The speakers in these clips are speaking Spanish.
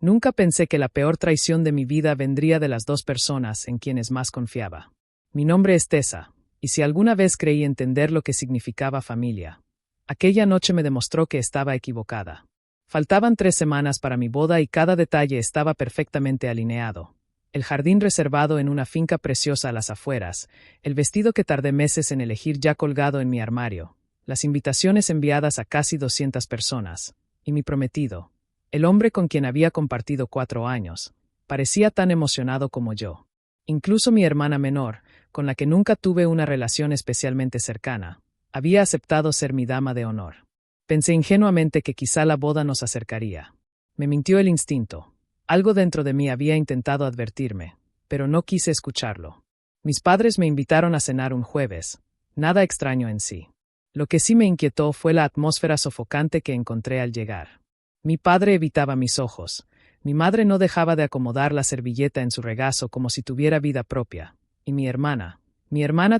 Nunca pensé que la peor traición de mi vida vendría de las dos personas en quienes más confiaba. Mi nombre es Tessa, y si alguna vez creí entender lo que significaba familia, aquella noche me demostró que estaba equivocada. Faltaban 3 semanas para mi boda y cada detalle estaba perfectamente alineado. El jardín reservado en una finca preciosa a las afueras, el vestido que tardé meses en elegir ya colgado en mi armario, las invitaciones enviadas a casi 200 personas, y mi prometido, el hombre con quien había compartido 4 años, parecía tan emocionado como yo. Incluso mi hermana menor, con la que nunca tuve una relación especialmente cercana, había aceptado ser mi dama de honor. Pensé ingenuamente que quizá la boda nos acercaría. Me mintió el instinto. Algo dentro de mí había intentado advertirme, pero no quise escucharlo. Mis padres me invitaron a cenar un jueves, nada extraño en sí. Lo que sí me inquietó fue la atmósfera sofocante que encontré al llegar. Mi padre evitaba mis ojos, mi madre no dejaba de acomodar la servilleta en su regazo como si tuviera vida propia, y mi hermana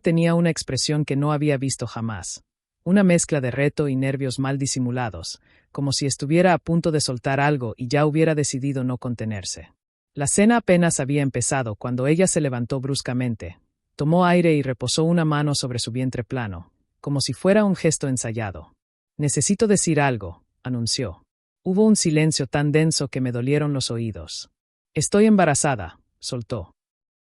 tenía una expresión que no había visto jamás. Una mezcla de reto y nervios mal disimulados, como si estuviera a punto de soltar algo y ya hubiera decidido no contenerse. La cena apenas había empezado cuando ella se levantó bruscamente, tomó aire y reposó una mano sobre su vientre plano, como si fuera un gesto ensayado. «Necesito decir algo», anunció. Hubo un silencio tan denso que me dolieron los oídos. «Estoy embarazada», soltó.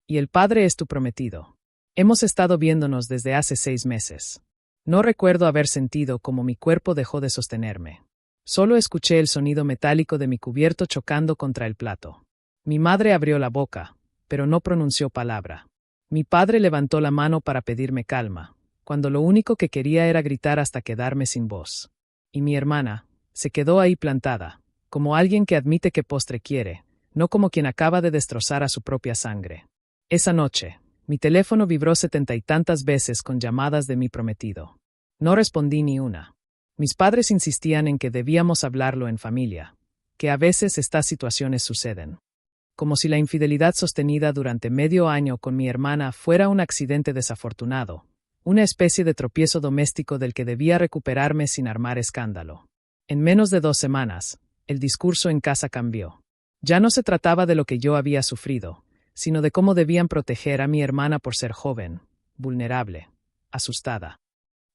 «Y el padre es tu prometido. Hemos estado viéndonos desde hace 6 meses». No recuerdo haber sentido cómo mi cuerpo dejó de sostenerme. Solo escuché el sonido metálico de mi cubierto chocando contra el plato. Mi madre abrió la boca, pero no pronunció palabra. Mi padre levantó la mano para pedirme calma, cuando lo único que quería era gritar hasta quedarme sin voz. Y mi hermana se quedó ahí plantada, como alguien que admite que postre quiere, no como quien acaba de destrozar a su propia sangre. Esa noche, mi teléfono vibró 70 y tantas veces con llamadas de mi prometido. No respondí ni una. Mis padres insistían en que debíamos hablarlo en familia, que a veces estas situaciones suceden. Como si la infidelidad sostenida durante medio año con mi hermana fuera un accidente desafortunado, una especie de tropiezo doméstico del que debía recuperarme sin armar escándalo. En menos de 2 semanas, el discurso en casa cambió. Ya no se trataba de lo que yo había sufrido, sino de cómo debían proteger a mi hermana por ser joven, vulnerable, asustada.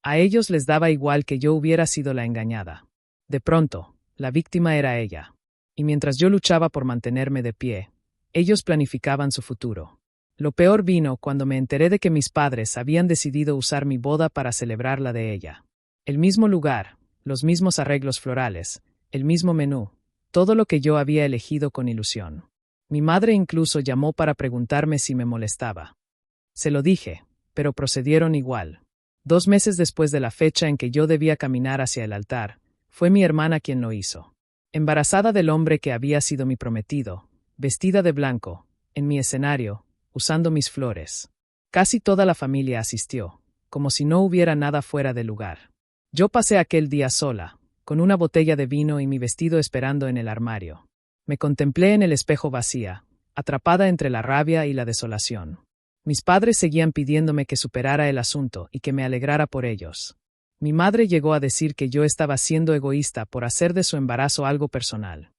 A ellos les daba igual que yo hubiera sido la engañada. De pronto, la víctima era ella. Y mientras yo luchaba por mantenerme de pie, ellos planificaban su futuro. Lo peor vino cuando me enteré de que mis padres habían decidido usar mi boda para celebrar la de ella. El mismo lugar, los mismos arreglos florales, el mismo menú, todo lo que yo había elegido con ilusión. Mi madre incluso llamó para preguntarme si me molestaba. Se lo dije, pero procedieron igual. 2 meses después de la fecha en que yo debía caminar hacia el altar, fue mi hermana quien lo hizo. Embarazada del hombre que había sido mi prometido, vestida de blanco, en mi escenario, usando mis flores. Casi toda la familia asistió, como si no hubiera nada fuera de lugar. Yo pasé aquel día sola, con una botella de vino y mi vestido esperando en el armario. Me contemplé en el espejo vacía, atrapada entre la rabia y la desolación. Mis padres seguían pidiéndome que superara el asunto y que me alegrara por ellos. Mi madre llegó a decir que yo estaba siendo egoísta por hacer de su embarazo algo personal.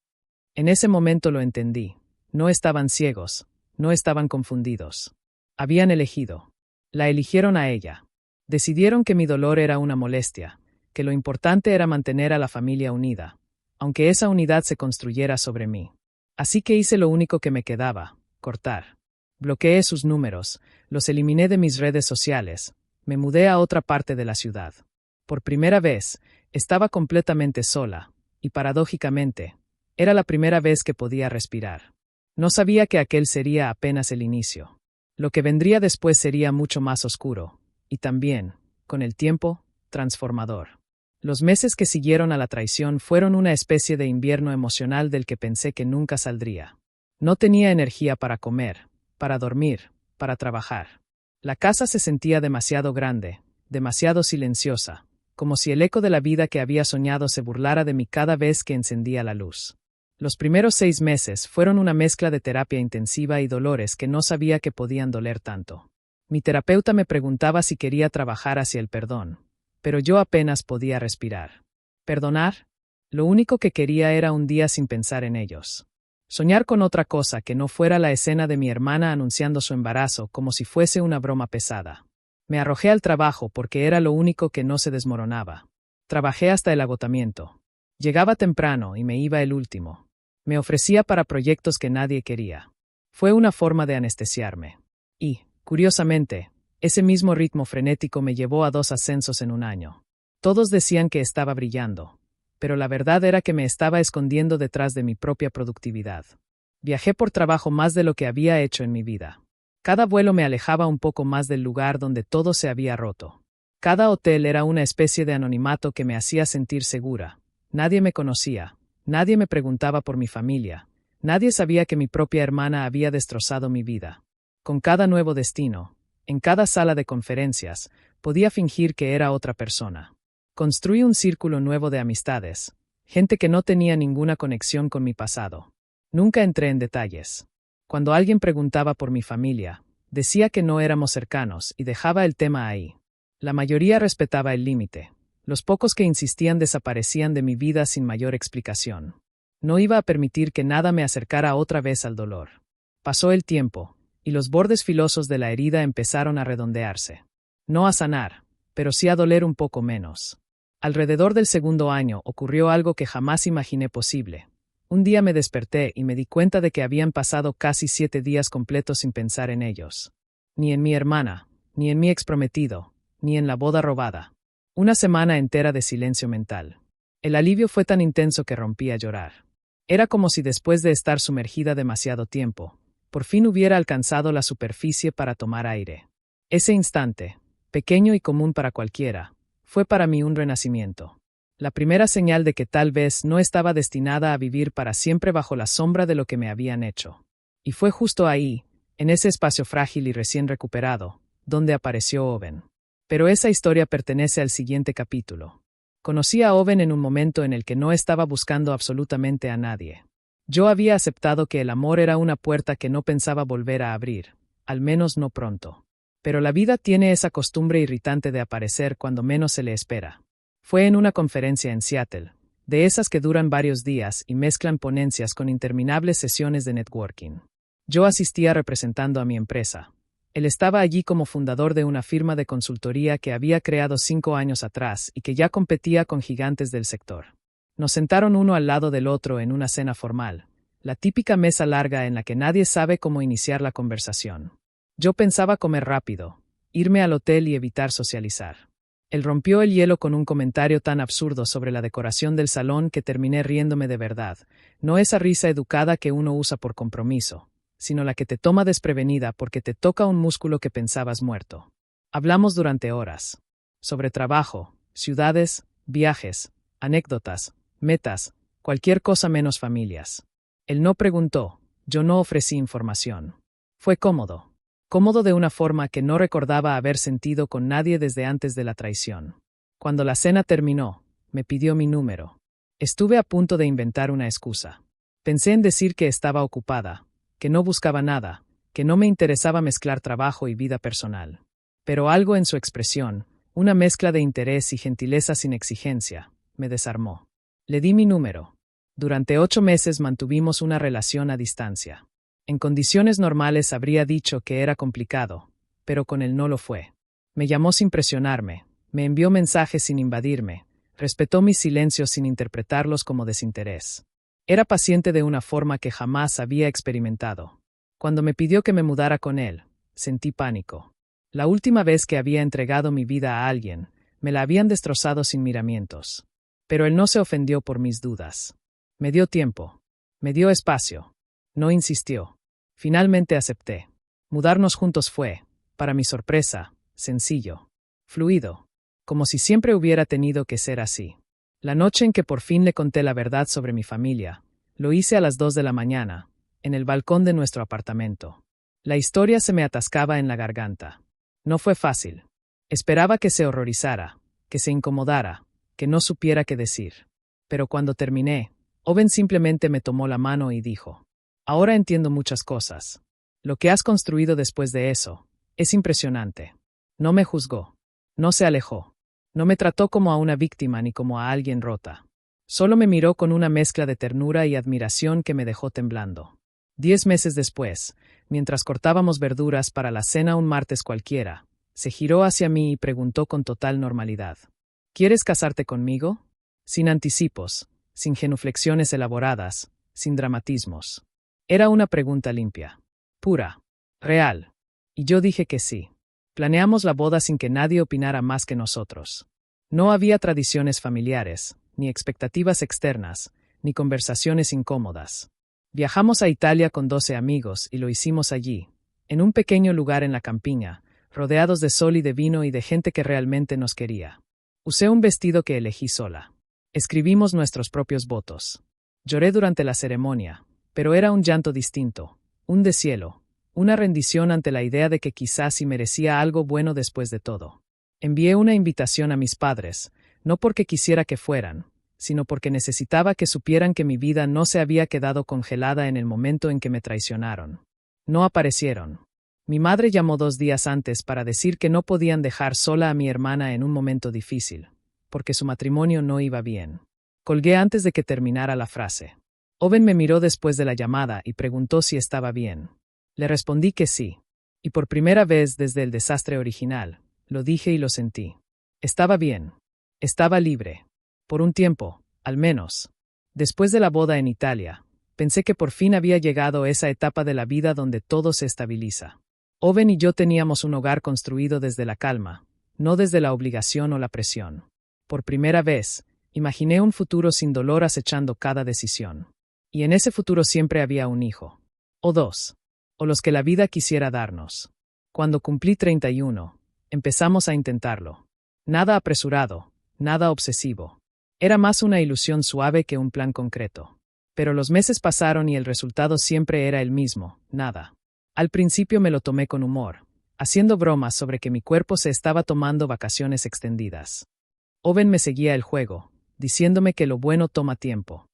En ese momento lo entendí. No estaban ciegos, no estaban confundidos. Habían elegido. La eligieron a ella. Decidieron que mi dolor era una molestia, que lo importante era mantener a la familia unida, aunque esa unidad se construyera sobre mí. Así que hice lo único que me quedaba, cortar. Bloqueé sus números, los eliminé de mis redes sociales, me mudé a otra parte de la ciudad. Por primera vez, estaba completamente sola, y paradójicamente, era la primera vez que podía respirar. No sabía que aquel sería apenas el inicio. Lo que vendría después sería mucho más oscuro, y también, con el tiempo, transformador. Los meses que siguieron a la traición fueron una especie de invierno emocional del que pensé que nunca saldría. No tenía energía para comer, para dormir, para trabajar. La casa se sentía demasiado grande, demasiado silenciosa, como si el eco de la vida que había soñado se burlara de mí cada vez que encendía la luz. Los primeros 6 meses fueron una mezcla de terapia intensiva y dolores que no sabía que podían doler tanto. Mi terapeuta me preguntaba si quería trabajar hacia el perdón, pero yo apenas podía respirar. ¿Perdonar? Lo único que quería era un día sin pensar en ellos. Soñar con otra cosa que no fuera la escena de mi hermana anunciando su embarazo como si fuese una broma pesada. Me arrojé al trabajo porque era lo único que no se desmoronaba. Trabajé hasta el agotamiento. Llegaba temprano y me iba el último. Me ofrecía para proyectos que nadie quería. Fue una forma de anestesiarme. Y, curiosamente, ese mismo ritmo frenético me llevó a 2 ascensos en un año. Todos decían que estaba brillando, pero la verdad era que me estaba escondiendo detrás de mi propia productividad. Viajé por trabajo más de lo que había hecho en mi vida. Cada vuelo me alejaba un poco más del lugar donde todo se había roto. Cada hotel era una especie de anonimato que me hacía sentir segura. Nadie me conocía, nadie me preguntaba por mi familia, nadie sabía que mi propia hermana había destrozado mi vida. Con cada nuevo destino, en cada sala de conferencias, podía fingir que era otra persona. Construí un círculo nuevo de amistades, gente que no tenía ninguna conexión con mi pasado. Nunca entré en detalles. Cuando alguien preguntaba por mi familia, decía que no éramos cercanos y dejaba el tema ahí. La mayoría respetaba el límite. Los pocos que insistían desaparecían de mi vida sin mayor explicación. No iba a permitir que nada me acercara otra vez al dolor. Pasó el tiempo, y los bordes filosos de la herida empezaron a redondearse. No a sanar, pero sí a doler un poco menos. Alrededor del 2.º año ocurrió algo que jamás imaginé posible. Un día me desperté y me di cuenta de que habían pasado casi 7 días completos sin pensar en ellos. Ni en mi hermana, ni en mi exprometido, ni en la boda robada. Una semana entera de silencio mental. El alivio fue tan intenso que rompí a llorar. Era como si después de estar sumergida demasiado tiempo, por fin hubiera alcanzado la superficie para tomar aire. Ese instante, pequeño y común para cualquiera, fue para mí un renacimiento. La primera señal de que tal vez no estaba destinada a vivir para siempre bajo la sombra de lo que me habían hecho. Y fue justo ahí, en ese espacio frágil y recién recuperado, donde apareció Owen. Pero esa historia pertenece al siguiente capítulo. Conocí a Owen en un momento en el que no estaba buscando absolutamente a nadie. Yo había aceptado que el amor era una puerta que no pensaba volver a abrir, al menos no pronto. Pero la vida tiene esa costumbre irritante de aparecer cuando menos se le espera. Fue en una conferencia en Seattle, de esas que duran varios días y mezclan ponencias con interminables sesiones de networking. Yo asistía representando a mi empresa. Él estaba allí como fundador de una firma de consultoría que había creado 5 años atrás y que ya competía con gigantes del sector. Nos sentaron uno al lado del otro en una cena formal, la típica mesa larga en la que nadie sabe cómo iniciar la conversación. Yo pensaba comer rápido, irme al hotel y evitar socializar. Él rompió el hielo con un comentario tan absurdo sobre la decoración del salón que terminé riéndome de verdad, no esa risa educada que uno usa por compromiso, sino la que te toma desprevenida porque te toca un músculo que pensabas muerto. Hablamos durante horas. Sobre trabajo, ciudades, viajes, anécdotas, metas, cualquier cosa menos familias. Él no preguntó, yo no ofrecí información. Fue cómodo. Cómodo de una forma que no recordaba haber sentido con nadie desde antes de la traición. Cuando la cena terminó, me pidió mi número. Estuve a punto de inventar una excusa. Pensé en decir que estaba ocupada, que no buscaba nada, que no me interesaba mezclar trabajo y vida personal. Pero algo en su expresión, una mezcla de interés y gentileza sin exigencia, me desarmó. Le di mi número. Durante 8 meses mantuvimos una relación a distancia. En condiciones normales habría dicho que era complicado, pero con él no lo fue. Me llamó sin presionarme, me envió mensajes sin invadirme, respetó mis silencios sin interpretarlos como desinterés. Era paciente de una forma que jamás había experimentado. Cuando me pidió que me mudara con él, sentí pánico. La última vez que había entregado mi vida a alguien, me la habían destrozado sin miramientos. Pero él no se ofendió por mis dudas. Me dio tiempo. Me dio espacio. No insistió. Finalmente acepté. Mudarnos juntos fue, para mi sorpresa, sencillo. Fluido. Como si siempre hubiera tenido que ser así. La noche en que por fin le conté la verdad sobre mi familia, lo hice a las 2 de la mañana, en el balcón de nuestro apartamento. La historia se me atascaba en la garganta. No fue fácil. Esperaba que se horrorizara, que se incomodara, que no supiera qué decir. Pero cuando terminé, Owen simplemente me tomó la mano y dijo: ahora entiendo muchas cosas. Lo que has construido después de eso es impresionante. No me juzgó. No se alejó. No me trató como a una víctima ni como a alguien rota. Solo me miró con una mezcla de ternura y admiración que me dejó temblando. 10 meses después, mientras cortábamos verduras para la cena un martes cualquiera, se giró hacia mí y preguntó con total normalidad: ¿Quieres casarte conmigo? Sin anticipos, sin genuflexiones elaboradas, sin dramatismos. Era una pregunta limpia, pura, real. Y yo dije que sí. Planeamos la boda sin que nadie opinara más que nosotros. No había tradiciones familiares, ni expectativas externas, ni conversaciones incómodas. Viajamos a Italia con 12 amigos y lo hicimos allí, en un pequeño lugar en la campiña, rodeados de sol y de vino y de gente que realmente nos quería. Usé un vestido que elegí sola. Escribimos nuestros propios votos. Lloré durante la ceremonia, pero era un llanto distinto, un deshielo, una rendición ante la idea de que quizás sí merecía algo bueno después de todo. Envié una invitación a mis padres, no porque quisiera que fueran, sino porque necesitaba que supieran que mi vida no se había quedado congelada en el momento en que me traicionaron. No aparecieron. Mi madre llamó 2 días antes para decir que no podían dejar sola a mi hermana en un momento difícil, porque su matrimonio no iba bien. Colgué antes de que terminara la frase. Owen me miró después de la llamada y preguntó si estaba bien. Le respondí que sí. Y por primera vez desde el desastre original, lo dije y lo sentí. Estaba bien. Estaba libre. Por un tiempo, al menos. Después de la boda en Italia, pensé que por fin había llegado esa etapa de la vida donde todo se estabiliza. Owen y yo teníamos un hogar construido desde la calma, no desde la obligación o la presión. Por primera vez, imaginé un futuro sin dolor acechando cada decisión. Y en ese futuro siempre había un hijo. O 2. O los que la vida quisiera darnos. Cuando cumplí 31, empezamos a intentarlo. Nada apresurado, nada obsesivo. Era más una ilusión suave que un plan concreto. Pero los meses pasaron y el resultado siempre era el mismo, nada. Al principio me lo tomé con humor, haciendo bromas sobre que mi cuerpo se estaba tomando vacaciones extendidas. Owen me seguía el juego, diciéndome que lo bueno toma tiempo.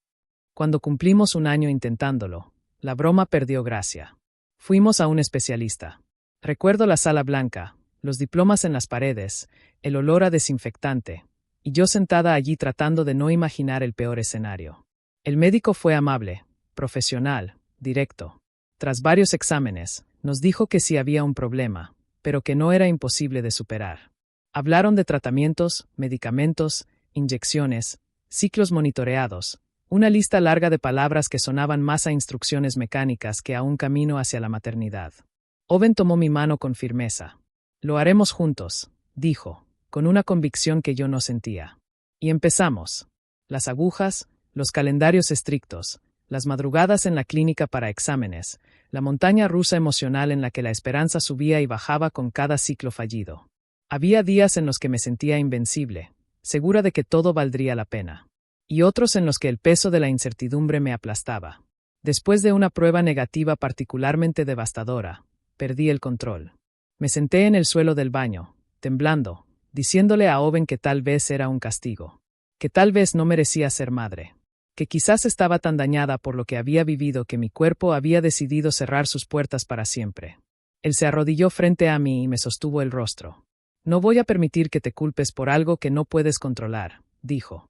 Cuando cumplimos un año intentándolo, la broma perdió gracia. Fuimos a un especialista. Recuerdo la sala blanca, los diplomas en las paredes, el olor a desinfectante, y yo sentada allí tratando de no imaginar el peor escenario. El médico fue amable, profesional, directo. Tras varios exámenes, nos dijo que sí había un problema, pero que no era imposible de superar. Hablaron de tratamientos, medicamentos, inyecciones, ciclos monitoreados, una lista larga de palabras que sonaban más a instrucciones mecánicas que a un camino hacia la maternidad. Owen tomó mi mano con firmeza. Lo haremos juntos, dijo, con una convicción que yo no sentía. Y empezamos. Las agujas, los calendarios estrictos, las madrugadas en la clínica para exámenes, la montaña rusa emocional en la que la esperanza subía y bajaba con cada ciclo fallido. Había días en los que me sentía invencible, segura de que todo valdría la pena. Y otros en los que el peso de la incertidumbre me aplastaba. Después de una prueba negativa particularmente devastadora, perdí el control. Me senté en el suelo del baño, temblando, diciéndole a Owen que tal vez era un castigo, que tal vez no merecía ser madre, que quizás estaba tan dañada por lo que había vivido que mi cuerpo había decidido cerrar sus puertas para siempre. Él se arrodilló frente a mí y me sostuvo el rostro. No voy a permitir que te culpes por algo que no puedes controlar, dijo.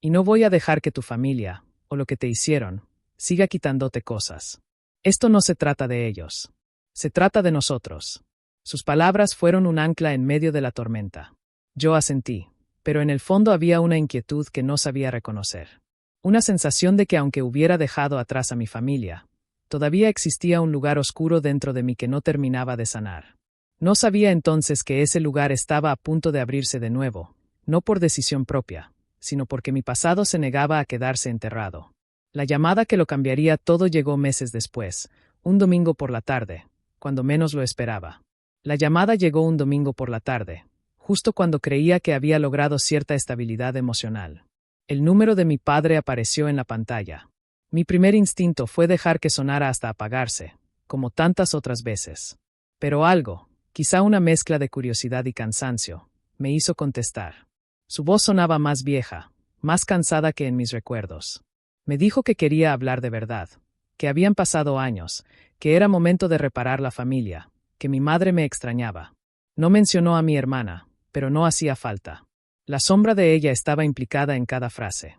Y no voy a dejar que tu familia, o lo que te hicieron, siga quitándote cosas. Esto no se trata de ellos. Se trata de nosotros. Sus palabras fueron un ancla en medio de la tormenta. Yo asentí, pero en el fondo había una inquietud que no sabía reconocer. Una sensación de que aunque hubiera dejado atrás a mi familia, todavía existía un lugar oscuro dentro de mí que no terminaba de sanar. No sabía entonces que ese lugar estaba a punto de abrirse de nuevo, no por decisión propia, sino porque mi pasado se negaba a quedarse enterrado. La llamada que lo cambiaría todo llegó meses después, un domingo por la tarde, cuando menos lo esperaba. La llamada llegó un domingo por la tarde, justo cuando creía que había logrado cierta estabilidad emocional. El número de mi padre apareció en la pantalla. Mi primer instinto fue dejar que sonara hasta apagarse, como tantas otras veces. Pero algo, quizá una mezcla de curiosidad y cansancio, me hizo contestar. Su voz sonaba más vieja, más cansada que en mis recuerdos. Me dijo que quería hablar de verdad, que habían pasado años, que era momento de reparar la familia, que mi madre me extrañaba. No mencionó a mi hermana, pero no hacía falta. La sombra de ella estaba implicada en cada frase.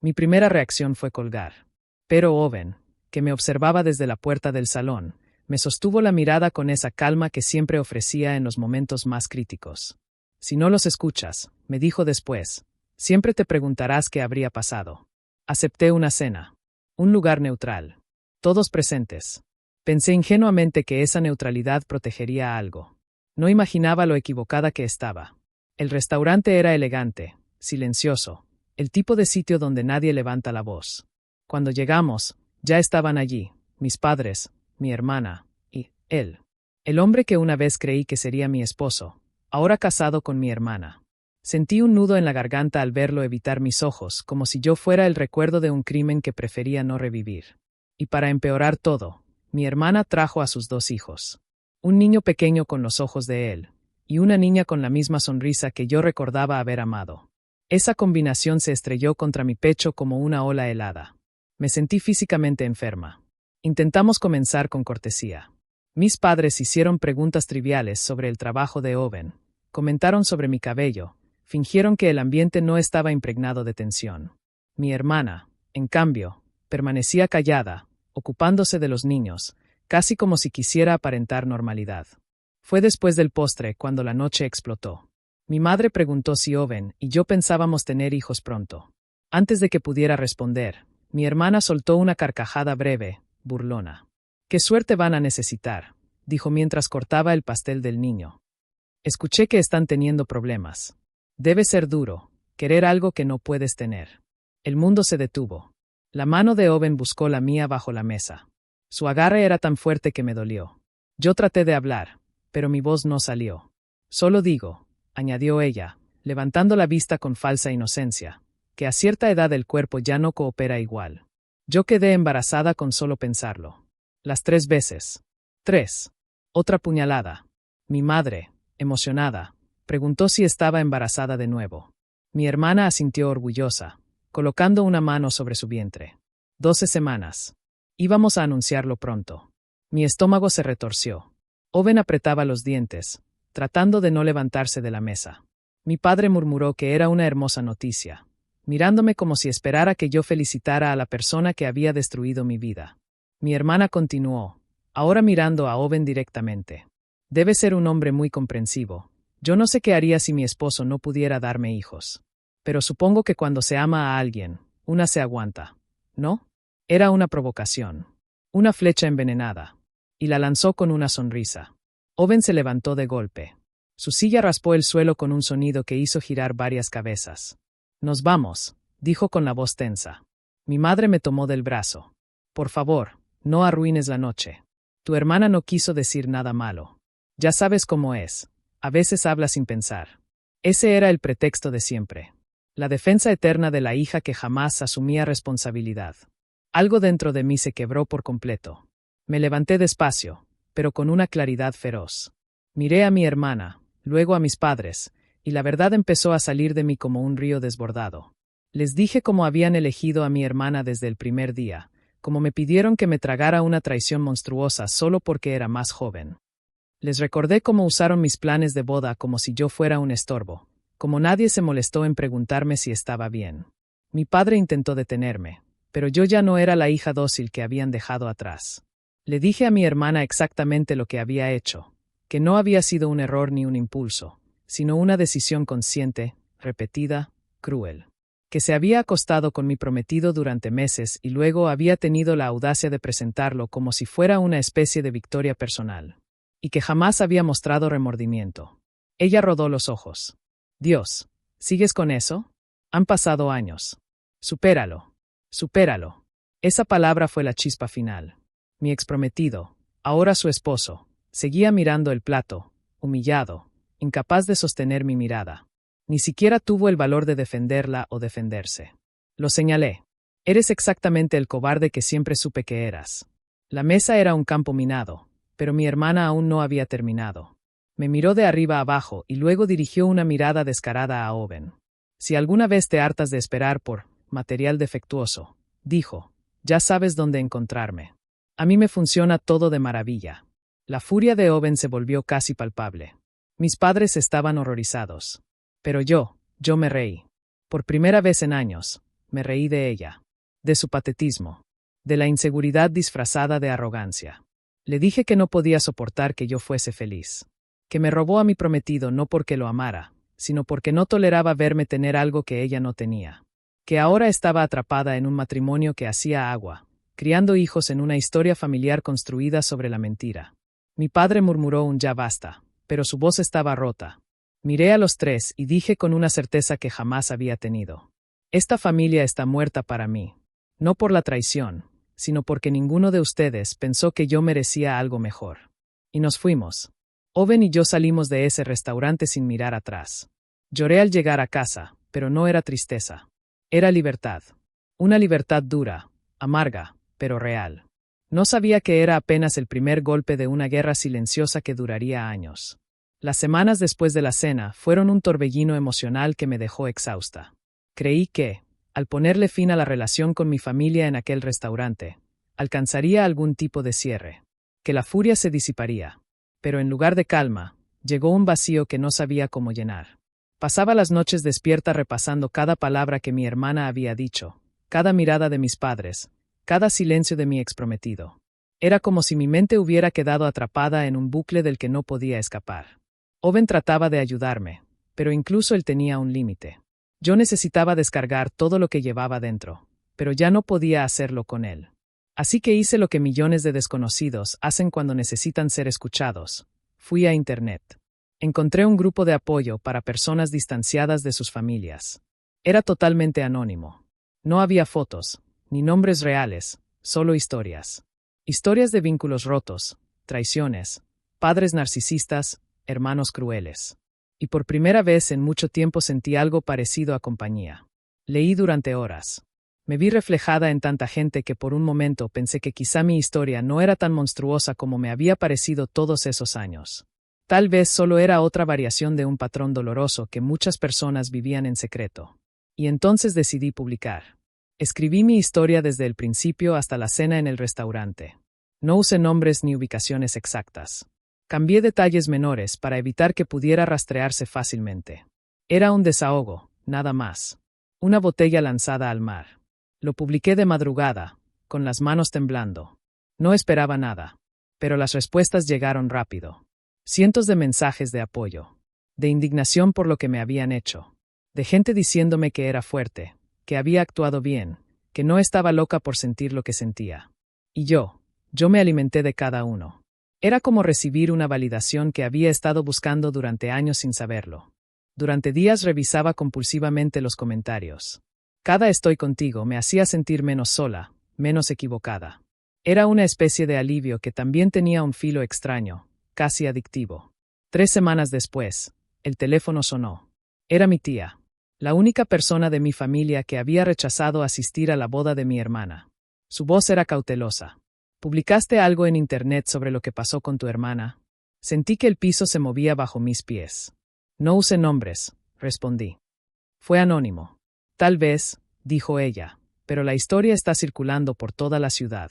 Mi primera reacción fue colgar. Pero Owen, que me observaba desde la puerta del salón, me sostuvo la mirada con esa calma que siempre ofrecía en los momentos más críticos. Si no los escuchas, me dijo después, siempre te preguntarás qué habría pasado. Acepté una cena. Un lugar neutral. Todos presentes. Pensé ingenuamente que esa neutralidad protegería algo. No imaginaba lo equivocada que estaba. El restaurante era elegante, silencioso, el tipo de sitio donde nadie levanta la voz. Cuando llegamos, ya estaban allí, mis padres, mi hermana, y él. El hombre que una vez creí que sería mi esposo, ahora casado con mi hermana. Sentí un nudo en la garganta al verlo evitar mis ojos, como si yo fuera el recuerdo de un crimen que prefería no revivir. Y para empeorar todo, mi hermana trajo a sus 2 hijos. Un niño pequeño con los ojos de él, y una niña con la misma sonrisa que yo recordaba haber amado. Esa combinación se estrelló contra mi pecho como una ola helada. Me sentí físicamente enferma. Intentamos comenzar con cortesía. Mis padres hicieron preguntas triviales sobre el trabajo de Owen, comentaron sobre mi cabello, fingieron que el ambiente no estaba impregnado de tensión. Mi hermana, en cambio, permanecía callada, ocupándose de los niños, casi como si quisiera aparentar normalidad. Fue después del postre cuando la noche explotó. Mi madre preguntó si Owen y yo pensábamos tener hijos pronto. Antes de que pudiera responder, mi hermana soltó una carcajada breve, burlona. «¿Qué suerte van a necesitar?», dijo mientras cortaba el pastel del niño. «Escuché que están teniendo problemas. Debe ser duro, querer algo que no puedes tener». El mundo se detuvo. La mano de Owen buscó la mía bajo la mesa. Su agarre era tan fuerte que me dolió. Yo traté de hablar, pero mi voz no salió. «Solo digo», añadió ella, levantando la vista con falsa inocencia, «que a cierta edad el cuerpo ya no coopera igual». Yo quedé embarazada con solo pensarlo. Las 3 veces. 3. Otra puñalada. Mi madre, emocionada, preguntó si estaba embarazada de nuevo. Mi hermana asintió orgullosa, colocando una mano sobre su vientre. 12 semanas. Íbamos a anunciarlo pronto. Mi estómago se retorció. Owen apretaba los dientes, tratando de no levantarse de la mesa. Mi padre murmuró que era una hermosa noticia, mirándome como si esperara que yo felicitara a la persona que había destruido mi vida. Mi hermana continuó, ahora mirando a Owen directamente. Debe ser un hombre muy comprensivo. Yo no sé qué haría si mi esposo no pudiera darme hijos. Pero supongo que cuando se ama a alguien, una se aguanta, ¿no? Era una provocación. Una flecha envenenada. Y la lanzó con una sonrisa. Owen se levantó de golpe. Su silla raspó el suelo con un sonido que hizo girar varias cabezas. «Nos vamos», dijo con la voz tensa. Mi madre me tomó del brazo. «Por favor, no arruines la noche. Tu hermana no quiso decir nada malo. Ya sabes cómo es. A veces habla sin pensar». Ese era el pretexto de siempre. La defensa eterna de la hija que jamás asumía responsabilidad. Algo dentro de mí se quebró por completo. Me levanté despacio, pero con una claridad feroz. Miré a mi hermana, luego a mis padres, y la verdad empezó a salir de mí como un río desbordado. Les dije cómo habían elegido a mi hermana desde el primer día, cómo me pidieron que me tragara una traición monstruosa solo porque era más joven. Les recordé cómo usaron mis planes de boda como si yo fuera un estorbo, como nadie se molestó en preguntarme si estaba bien. Mi padre intentó detenerme, pero yo ya no era la hija dócil que habían dejado atrás. Le dije a mi hermana exactamente lo que había hecho, que no había sido un error ni un impulso, sino una decisión consciente, repetida, cruel. Que se había acostado con mi prometido durante meses y luego había tenido la audacia de presentarlo como si fuera una especie de victoria personal. Y que jamás había mostrado remordimiento. Ella rodó los ojos. «Dios, ¿sigues con eso? Han pasado años. Supéralo. Supéralo». Esa palabra fue la chispa final. Mi exprometido, ahora su esposo, seguía mirando el plato, humillado, incapaz de sostener mi mirada. Ni siquiera tuvo el valor de defenderla o defenderse. Lo señalé. «Eres exactamente el cobarde que siempre supe que eras». La mesa era un campo minado, pero mi hermana aún no había terminado. Me miró de arriba abajo y luego dirigió una mirada descarada a Owen. «Si alguna vez te hartas de esperar por material defectuoso», dijo, «ya sabes dónde encontrarme. A mí me funciona todo de maravilla». La furia de Owen se volvió casi palpable. Mis padres estaban horrorizados. Pero yo me reí. Por primera vez en años, Me reí de ella, de su patetismo, de la inseguridad disfrazada de arrogancia. Le dije que no podía soportar que yo fuese feliz, que me robó a mi prometido no porque lo amara, sino porque no toleraba verme tener algo que ella no tenía, que ahora estaba atrapada en un matrimonio que hacía agua, criando hijos en una historia familiar construida sobre la mentira. Mi padre murmuró un ya basta, pero su voz estaba rota. Miré a los tres y dije con una certeza que jamás había tenido: esta familia está muerta para mí, no por la traición, sino porque ninguno de ustedes pensó que yo merecía algo mejor. Y nos fuimos. Owen y yo salimos de ese restaurante sin mirar atrás. Lloré al llegar a casa, pero no era tristeza. Era libertad. Una libertad dura, amarga, pero real. No sabía que era apenas el primer golpe de una guerra silenciosa que duraría años. Las semanas después de la cena fueron un torbellino emocional que me dejó exhausta. Creí que, al ponerle fin a la relación con mi familia en aquel restaurante, alcanzaría algún tipo de cierre, que la furia se disiparía. Pero en lugar de calma, llegó un vacío que no sabía cómo llenar. Pasaba las noches despierta repasando cada palabra que mi hermana había dicho, cada mirada de mis padres, cada silencio de mi exprometido. Era como si mi mente hubiera quedado atrapada en un bucle del que no podía escapar. Owen trataba de ayudarme, pero incluso él tenía un límite. Yo necesitaba descargar todo lo que llevaba dentro, pero ya no podía hacerlo con él. Así que hice lo que millones de desconocidos hacen cuando necesitan ser escuchados. Fui a Internet. Encontré un grupo de apoyo para personas distanciadas de sus familias. Era totalmente anónimo. No había fotos, ni nombres reales, solo historias. Historias de vínculos rotos, traiciones, padres narcisistas, hermanos crueles. Y por primera vez en mucho tiempo sentí algo parecido a compañía. Leí durante horas. Me vi reflejada en tanta gente que por un momento pensé que quizá mi historia no era tan monstruosa como me había parecido todos esos años. Tal vez solo era otra variación de un patrón doloroso que muchas personas vivían en secreto. Y entonces decidí publicar. Escribí mi historia desde el principio hasta la cena en el restaurante. No usé nombres ni ubicaciones exactas. Cambié detalles menores para evitar que pudiera rastrearse fácilmente. Era un desahogo, nada más. Una botella lanzada al mar. Lo publiqué de madrugada, con las manos temblando. No esperaba nada, pero las respuestas llegaron rápido. Cientos de mensajes de apoyo, de indignación por lo que me habían hecho, de gente diciéndome que era fuerte, que había actuado bien, que no estaba loca por sentir lo que sentía. Y yo me alimenté de cada uno. Era como recibir una validación que había estado buscando durante años sin saberlo. Durante días revisaba compulsivamente los comentarios. Cada estoy contigo me hacía sentir menos sola, menos equivocada. Era una especie de alivio que también tenía un filo extraño, casi adictivo. 3 semanas después, el teléfono sonó. Era mi tía, la única persona de mi familia que había rechazado asistir a la boda de mi hermana. Su voz era cautelosa. ¿Publicaste algo en Internet sobre lo que pasó con tu hermana? Sentí que el piso se movía bajo mis pies. No usé nombres, respondí. Fue anónimo. Tal vez, dijo ella, pero la historia está circulando por toda la ciudad.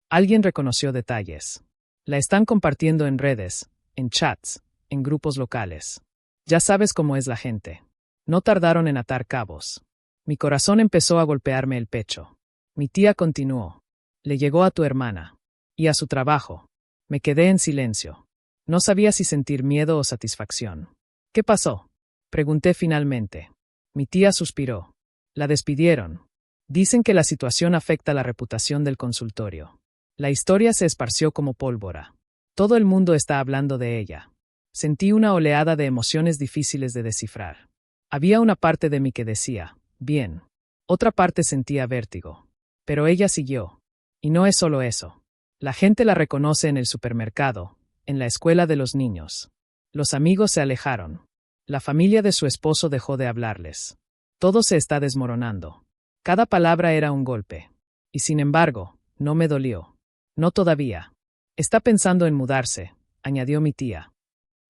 Alguien reconoció detalles. La están compartiendo en redes, en chats, en grupos locales. Ya sabes cómo es la gente. No tardaron en atar cabos. Mi corazón empezó a golpearme el pecho. Mi tía continuó. Le llegó a tu hermana. Y a su trabajo. Me quedé en silencio. No sabía si sentir miedo o satisfacción. ¿Qué pasó? Pregunté finalmente. Mi tía suspiró. La despidieron. Dicen que la situación afecta la reputación del consultorio. La historia se esparció como pólvora. Todo el mundo está hablando de ella. Sentí una oleada de emociones difíciles de descifrar. Había una parte de mí que decía, bien. Otra parte sentía vértigo. Pero ella siguió. Y no es solo eso. La gente la reconoce en el supermercado, en la escuela de los niños. Los amigos se alejaron. La familia de su esposo dejó de hablarles. Todo se está desmoronando. Cada palabra era un golpe. Y sin embargo, no me dolió. No todavía. Está pensando en mudarse, añadió mi tía.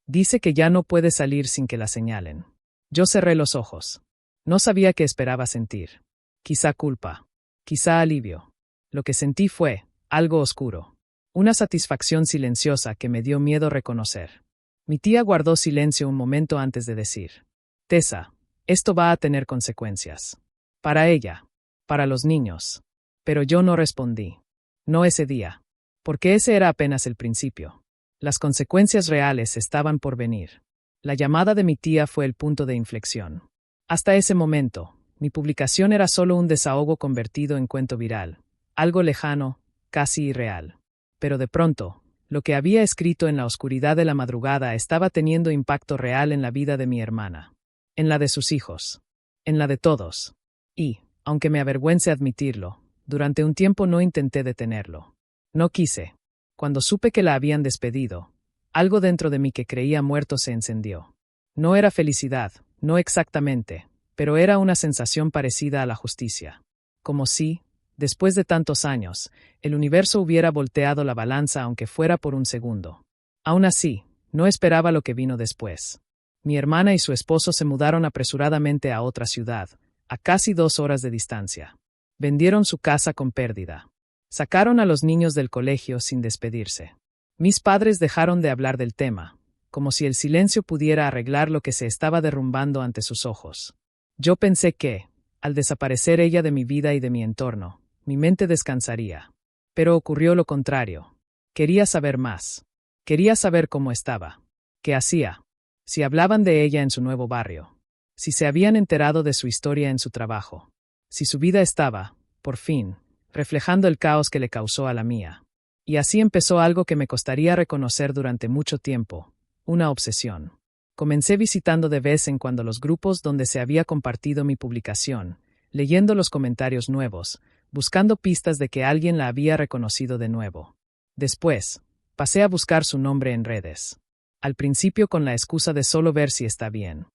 Dice que ya no puede salir sin que la señalen. Yo cerré los ojos. No sabía qué esperaba sentir. Quizá culpa. Quizá alivio. Lo que sentí fue algo oscuro. Una satisfacción silenciosa que me dio miedo reconocer. Mi tía guardó silencio un momento antes de decir: Tessa, esto va a tener consecuencias. Para ella. para los niños. Pero yo no respondí. No ese día. Porque ese era apenas el principio. Las consecuencias reales estaban por venir. La llamada de mi tía fue el punto de inflexión. Hasta ese momento, mi publicación era solo un desahogo convertido en cuento viral, algo lejano, casi irreal. Pero de pronto, lo que había escrito en la oscuridad de la madrugada estaba teniendo impacto real en la vida de mi hermana, en la de sus hijos, en la de todos. Y, aunque me avergüence admitirlo, durante un tiempo no intenté detenerlo. No quise. Cuando supe que la habían despedido, algo dentro de mí que creía muerto se encendió. No era felicidad, no exactamente, pero era una sensación parecida a la justicia. Como si, después de tantos años, el universo hubiera volteado la balanza aunque fuera por un segundo. Aún así, no esperaba lo que vino después. Mi hermana y su esposo se mudaron apresuradamente a otra ciudad, a casi 2 horas de distancia. Vendieron su casa con pérdida. Sacaron a los niños del colegio sin despedirse. Mis padres dejaron de hablar del tema, como si el silencio pudiera arreglar lo que se estaba derrumbando ante sus ojos. Yo pensé que, al desaparecer ella de mi vida y de mi entorno, mi mente descansaría. Pero ocurrió lo contrario. Quería saber más. Quería saber cómo estaba. ¿Qué hacía? Si hablaban de ella en su nuevo barrio. Si se habían enterado de su historia en su trabajo. Si su vida estaba, por fin, reflejando el caos que le causó a la mía. Y así empezó algo que me costaría reconocer durante mucho tiempo, una obsesión. Comencé visitando de vez en cuando los grupos donde se había compartido mi publicación, leyendo los comentarios nuevos, buscando pistas de que alguien la había reconocido de nuevo. Después, pasé a buscar su nombre en redes. Al principio con la excusa de solo ver si está bien.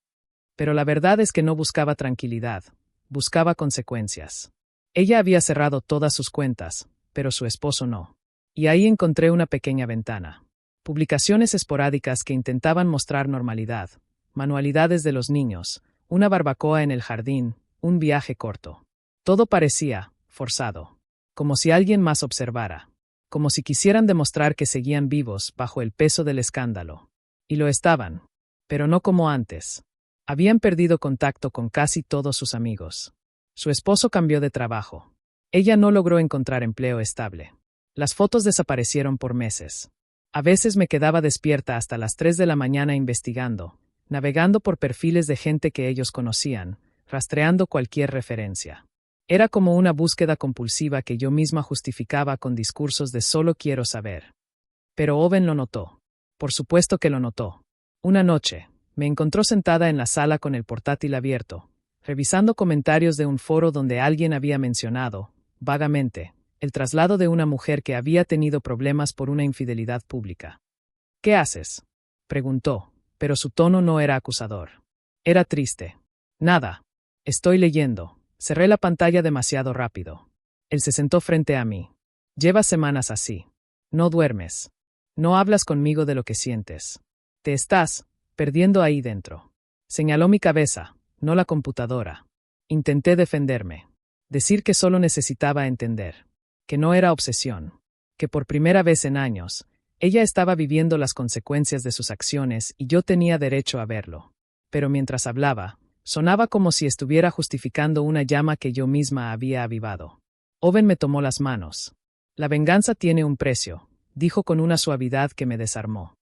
Pero la verdad es que no buscaba tranquilidad, buscaba consecuencias. Ella había cerrado todas sus cuentas, pero su esposo no. Y ahí encontré una pequeña ventana. Publicaciones esporádicas que intentaban mostrar normalidad, manualidades de los niños, una barbacoa en el jardín, un viaje corto. Todo parecía forzado, como si alguien más observara, como si quisieran demostrar que seguían vivos bajo el peso del escándalo. Y lo estaban, pero no como antes. Habían perdido contacto con casi todos sus amigos. Su esposo cambió de trabajo. Ella no logró encontrar empleo estable. Las fotos desaparecieron por meses. A veces me quedaba despierta hasta las 3 de la mañana investigando, navegando por perfiles de gente que ellos conocían, rastreando cualquier referencia. Era como una búsqueda compulsiva que yo misma justificaba con discursos de solo quiero saber. Pero Owen lo notó. Por supuesto que lo notó. Una noche, me encontró sentada en la sala con el portátil abierto, revisando comentarios de un foro donde alguien había mencionado, vagamente, el traslado de una mujer que había tenido problemas por una infidelidad pública. ¿Qué haces?, preguntó, pero su tono no era acusador. Era triste. Nada. Estoy leyendo. Cerré la pantalla demasiado rápido. Él se sentó frente a mí. Llevas semanas así. No duermes. No hablas conmigo de lo que sientes. Te estás perdiendo ahí dentro. Señaló mi cabeza, no la computadora. Intenté defenderme. Decir que solo necesitaba entender. Que no era obsesión. Que por primera vez en años, ella estaba viviendo las consecuencias de sus acciones y yo tenía derecho a verlo. Pero mientras hablaba, sonaba como si estuviera justificando una llama que yo misma había avivado. Owen me tomó las manos. La venganza tiene un precio, dijo con una suavidad que me desarmó.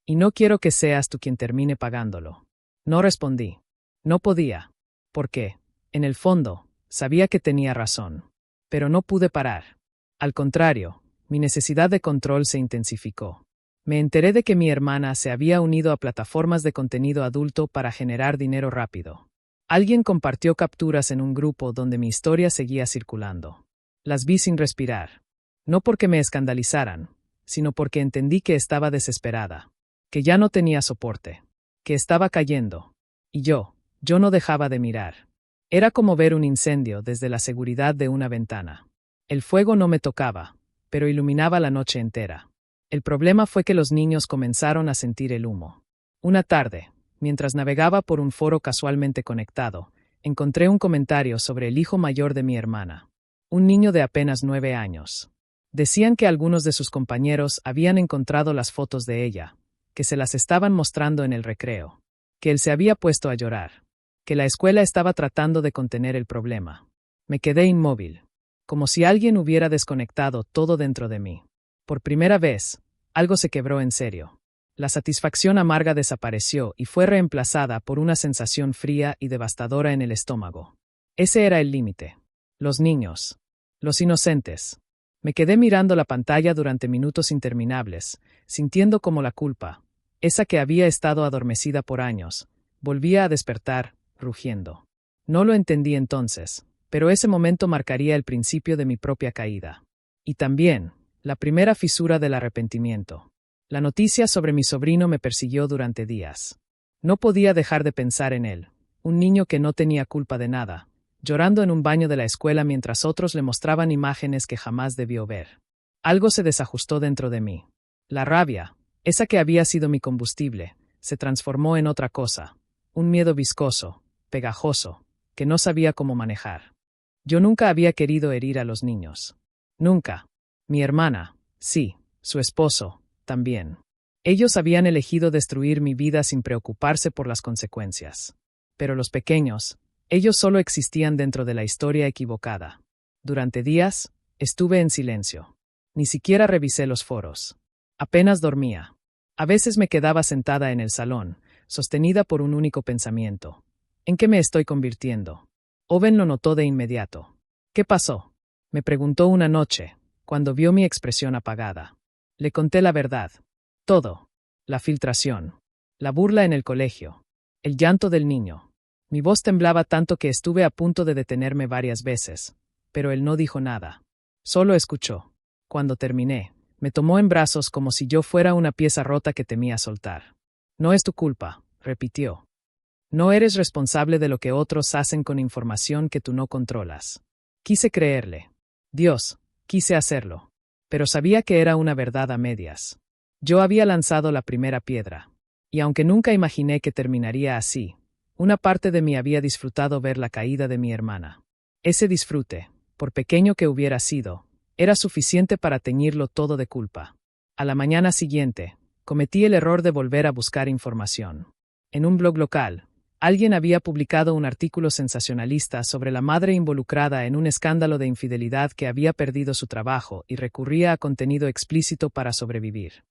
Y no quiero que seas tú quien termine pagándolo. No respondí. No podía. Porque, en el fondo, sabía que tenía razón. Pero no pude parar. Al contrario, mi necesidad de control se intensificó. Me enteré de que mi hermana se había unido a plataformas de contenido adulto para generar dinero rápido. Alguien compartió capturas en un grupo donde mi historia seguía circulando. Las vi sin respirar. No porque me escandalizaran, sino porque entendí que estaba desesperada. Que ya no tenía soporte. Que estaba cayendo. Y yo no dejaba de mirar. Era como ver un incendio desde la seguridad de una ventana. El fuego no me tocaba, pero iluminaba la noche entera. El problema fue que los niños comenzaron a sentir el humo. Una tarde, mientras navegaba por un foro casualmente conectado, encontré un comentario sobre el hijo mayor de mi hermana. Un niño de apenas 9 años. Decían que algunos de sus compañeros habían encontrado las fotos de ella, que se las estaban mostrando en el recreo, que él se había puesto a llorar, que la escuela estaba tratando de contener el problema. Me quedé inmóvil, como si alguien hubiera desconectado todo dentro de mí. Por primera vez, algo se quebró en serio. La satisfacción amarga desapareció y fue reemplazada por una sensación fría y devastadora en el estómago. Ese era el límite. Los niños. Los inocentes. Me quedé mirando la pantalla durante minutos interminables, sintiendo como la culpa, esa que había estado adormecida por años, volvía a despertar, rugiendo. No lo entendí entonces, pero ese momento marcaría el principio de mi propia caída. Y también, la primera fisura del arrepentimiento. La noticia sobre mi sobrino me persiguió durante días. No podía dejar de pensar en él, un niño que no tenía culpa de nada, llorando en un baño de la escuela mientras otros le mostraban imágenes que jamás debió ver. Algo se desajustó dentro de mí. La rabia, esa que había sido mi combustible, se transformó en otra cosa, un miedo viscoso, pegajoso, que no sabía cómo manejar. Yo nunca había querido herir a los niños. Nunca. Mi hermana, sí, su esposo, también. Ellos habían elegido destruir mi vida sin preocuparse por las consecuencias. Pero los pequeños, ellos solo existían dentro de la historia equivocada. Durante días, estuve en silencio. Ni siquiera revisé los foros. Apenas dormía. A veces me quedaba sentada en el salón, sostenida por un único pensamiento. ¿En qué me estoy convirtiendo? Owen lo notó de inmediato. ¿Qué pasó? Me preguntó una noche, cuando vio mi expresión apagada. Le conté la verdad. Todo. La filtración. La burla en el colegio. El llanto del niño. Mi voz temblaba tanto que estuve a punto de detenerme varias veces, pero él no dijo nada. Solo escuchó. Cuando terminé, me tomó en brazos como si yo fuera una pieza rota que temía soltar. No es tu culpa, repitió. No eres responsable de lo que otros hacen con información que tú no controlas. Quise creerle. Dios, quise hacerlo. Pero sabía que era una verdad a medias. Yo había lanzado la primera piedra. Y aunque nunca imaginé que terminaría así, una parte de mí había disfrutado ver la caída de mi hermana. Ese disfrute, por pequeño que hubiera sido, era suficiente para teñirlo todo de culpa. A la mañana siguiente, cometí el error de volver a buscar información. En un blog local, alguien había publicado un artículo sensacionalista sobre la madre involucrada en un escándalo de infidelidad que había perdido su trabajo y recurría a contenido explícito para sobrevivir.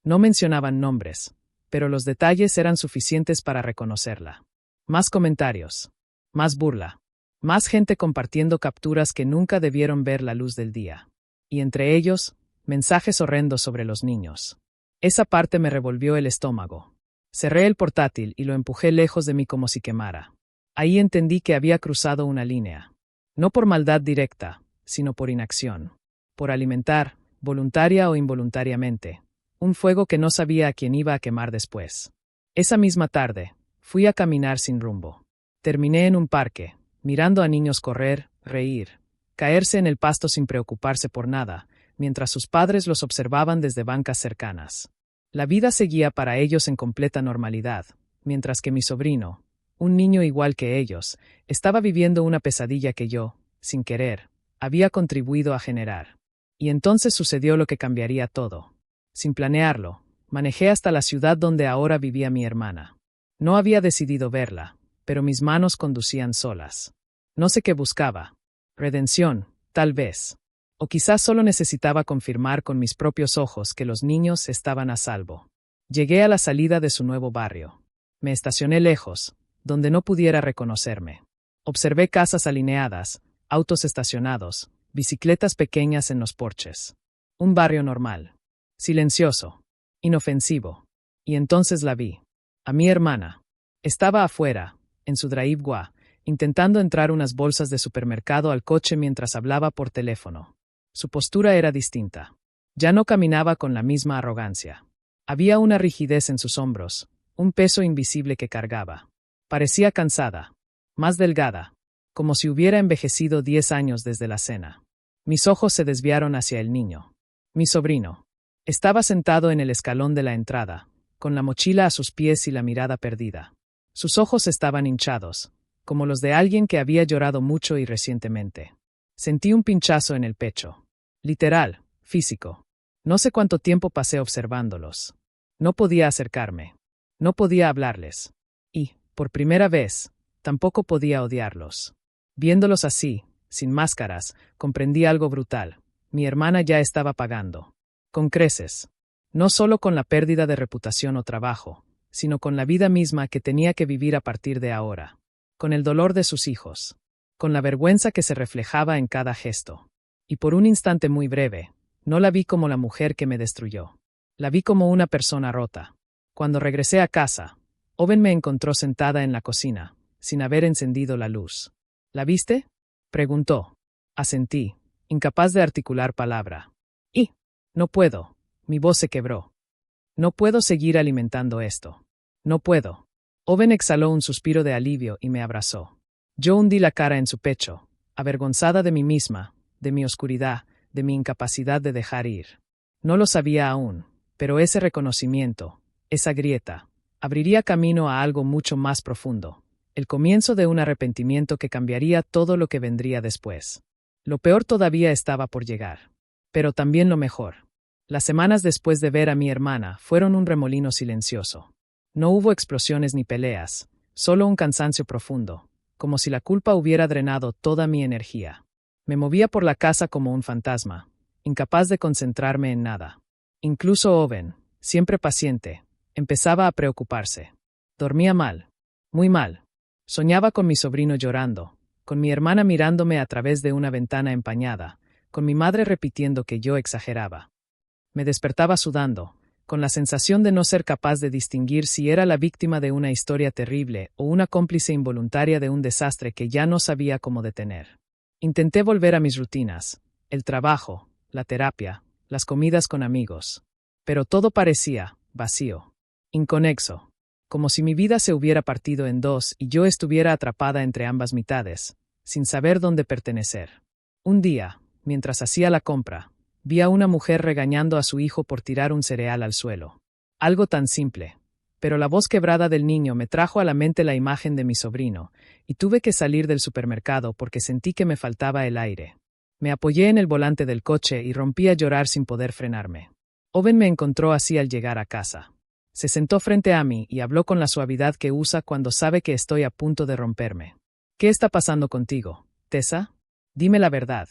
No mencionaban nombres, pero los detalles eran suficientes para reconocerla. Más comentarios. Más burla. Más gente compartiendo capturas que nunca debieron ver la luz del día. Y entre ellos, mensajes horrendos sobre los niños. Esa parte me revolvió el estómago. Cerré el portátil y lo empujé lejos de mí como si quemara. Ahí entendí que había cruzado una línea. No por maldad directa, sino por inacción. Por alimentar, voluntaria o involuntariamente, un fuego que no sabía a quién iba a quemar después. Esa misma tarde, fui a caminar sin rumbo. Terminé en un parque, mirando a niños correr, reír, caerse en el pasto sin preocuparse por nada, mientras sus padres los observaban desde bancas cercanas. La vida seguía para ellos en completa normalidad, mientras que mi sobrino, un niño igual que ellos, estaba viviendo una pesadilla que yo, sin querer, había contribuido a generar. Y entonces sucedió lo que cambiaría todo. Sin planearlo, manejé hasta la ciudad donde ahora vivía mi hermana. No había decidido verla, pero mis manos conducían solas. No sé qué buscaba. Redención, tal vez. O quizás solo necesitaba confirmar con mis propios ojos que los niños estaban a salvo. Llegué a la salida de su nuevo barrio. Me estacioné lejos, donde no pudiera reconocerme. Observé casas alineadas, autos estacionados, bicicletas pequeñas en los porches. Un barrio normal. Silencioso. Inofensivo. Y entonces la vi. A mi hermana. Estaba afuera, en su driveway, intentando entrar unas bolsas de supermercado al coche mientras hablaba por teléfono. Su postura era distinta. Ya no caminaba con la misma arrogancia. Había una rigidez en sus hombros, un peso invisible que cargaba. Parecía cansada, más delgada, como si hubiera envejecido 10 años desde la cena. Mis ojos se desviaron hacia el niño. Mi sobrino. Estaba sentado en el escalón de la entrada, con la mochila a sus pies y la mirada perdida. Sus ojos estaban hinchados, como los de alguien que había llorado mucho y recientemente. Sentí un pinchazo en el pecho. Literal, físico. No sé cuánto tiempo pasé observándolos. No podía acercarme. No podía hablarles. Y, por primera vez, tampoco podía odiarlos. Viéndolos así, sin máscaras, comprendí algo brutal. Mi hermana ya estaba pagando. Con creces. No solo con la pérdida de reputación o trabajo, sino con la vida misma que tenía que vivir a partir de ahora. Con el dolor de sus hijos. Con la vergüenza que se reflejaba en cada gesto. Y por un instante muy breve, no la vi como la mujer que me destruyó. La vi como una persona rota. Cuando regresé a casa, Owen me encontró sentada en la cocina, sin haber encendido la luz. ¿La viste?, preguntó. Asentí, incapaz de articular palabra. Y, no puedo. Mi voz se quebró. No puedo seguir alimentando esto. No puedo. Owen exhaló un suspiro de alivio y me abrazó. Yo hundí la cara en su pecho, avergonzada de mí misma, de mi oscuridad, de mi incapacidad de dejar ir. No lo sabía aún, pero ese reconocimiento, esa grieta, abriría camino a algo mucho más profundo, el comienzo de un arrepentimiento que cambiaría todo lo que vendría después. Lo peor todavía estaba por llegar. Pero también lo mejor. Las semanas después de ver a mi hermana fueron un remolino silencioso. No hubo explosiones ni peleas, solo un cansancio profundo, como si la culpa hubiera drenado toda mi energía. Me movía por la casa como un fantasma, incapaz de concentrarme en nada. Incluso Owen, siempre paciente, empezaba a preocuparse. Dormía mal, muy mal. Soñaba con mi sobrino llorando, con mi hermana mirándome a través de una ventana empañada, con mi madre repitiendo que yo exageraba. Me despertaba sudando, con la sensación de no ser capaz de distinguir si era la víctima de una historia terrible o una cómplice involuntaria de un desastre que ya no sabía cómo detener. Intenté volver a mis rutinas, el trabajo, la terapia, las comidas con amigos. Pero todo parecía vacío, inconexo, como si mi vida se hubiera partido en dos y yo estuviera atrapada entre ambas mitades, sin saber dónde pertenecer. Un día, mientras hacía la compra, vi a una mujer regañando a su hijo por tirar un cereal al suelo. Algo tan simple. Pero la voz quebrada del niño me trajo a la mente la imagen de mi sobrino, y tuve que salir del supermercado porque sentí que me faltaba el aire. Me apoyé en el volante del coche y rompí a llorar sin poder frenarme. Owen me encontró así al llegar a casa. Se sentó frente a mí y habló con la suavidad que usa cuando sabe que estoy a punto de romperme. ¿Qué está pasando contigo, Tessa? Dime la verdad.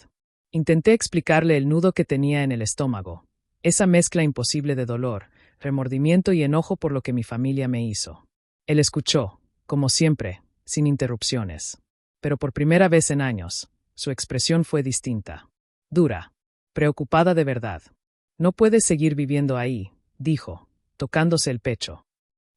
Intenté explicarle el nudo que tenía en el estómago, esa mezcla imposible de dolor, remordimiento y enojo por lo que mi familia me hizo. Él escuchó, como siempre, sin interrupciones. Pero por primera vez en años, su expresión fue distinta. Dura. Preocupada de verdad. No puedes seguir viviendo ahí, dijo, tocándose el pecho.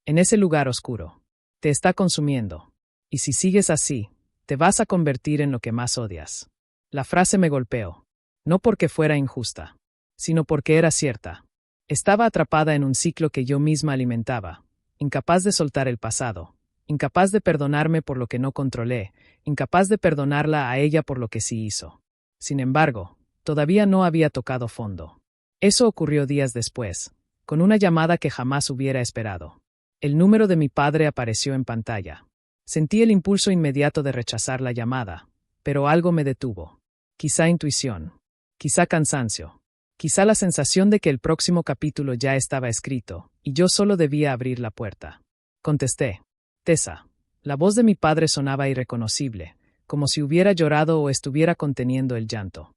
En ese lugar oscuro. Te está consumiendo. Y si sigues así, te vas a convertir en lo que más odias. La frase me golpeó. No porque fuera injusta, sino porque era cierta. Estaba atrapada en un ciclo que yo misma alimentaba, incapaz de soltar el pasado, incapaz de perdonarme por lo que no controlé, incapaz de perdonarla a ella por lo que sí hizo. Sin embargo, todavía no había tocado fondo. Eso ocurrió días después, con una llamada que jamás hubiera esperado. El número de mi padre apareció en pantalla. Sentí el impulso inmediato de rechazar la llamada, pero algo me detuvo. Quizá intuición, quizá cansancio, quizá la sensación de que el próximo capítulo ya estaba escrito, y yo solo debía abrir la puerta. Contesté. Tessa. La voz de mi padre sonaba irreconocible, como si hubiera llorado o estuviera conteniendo el llanto.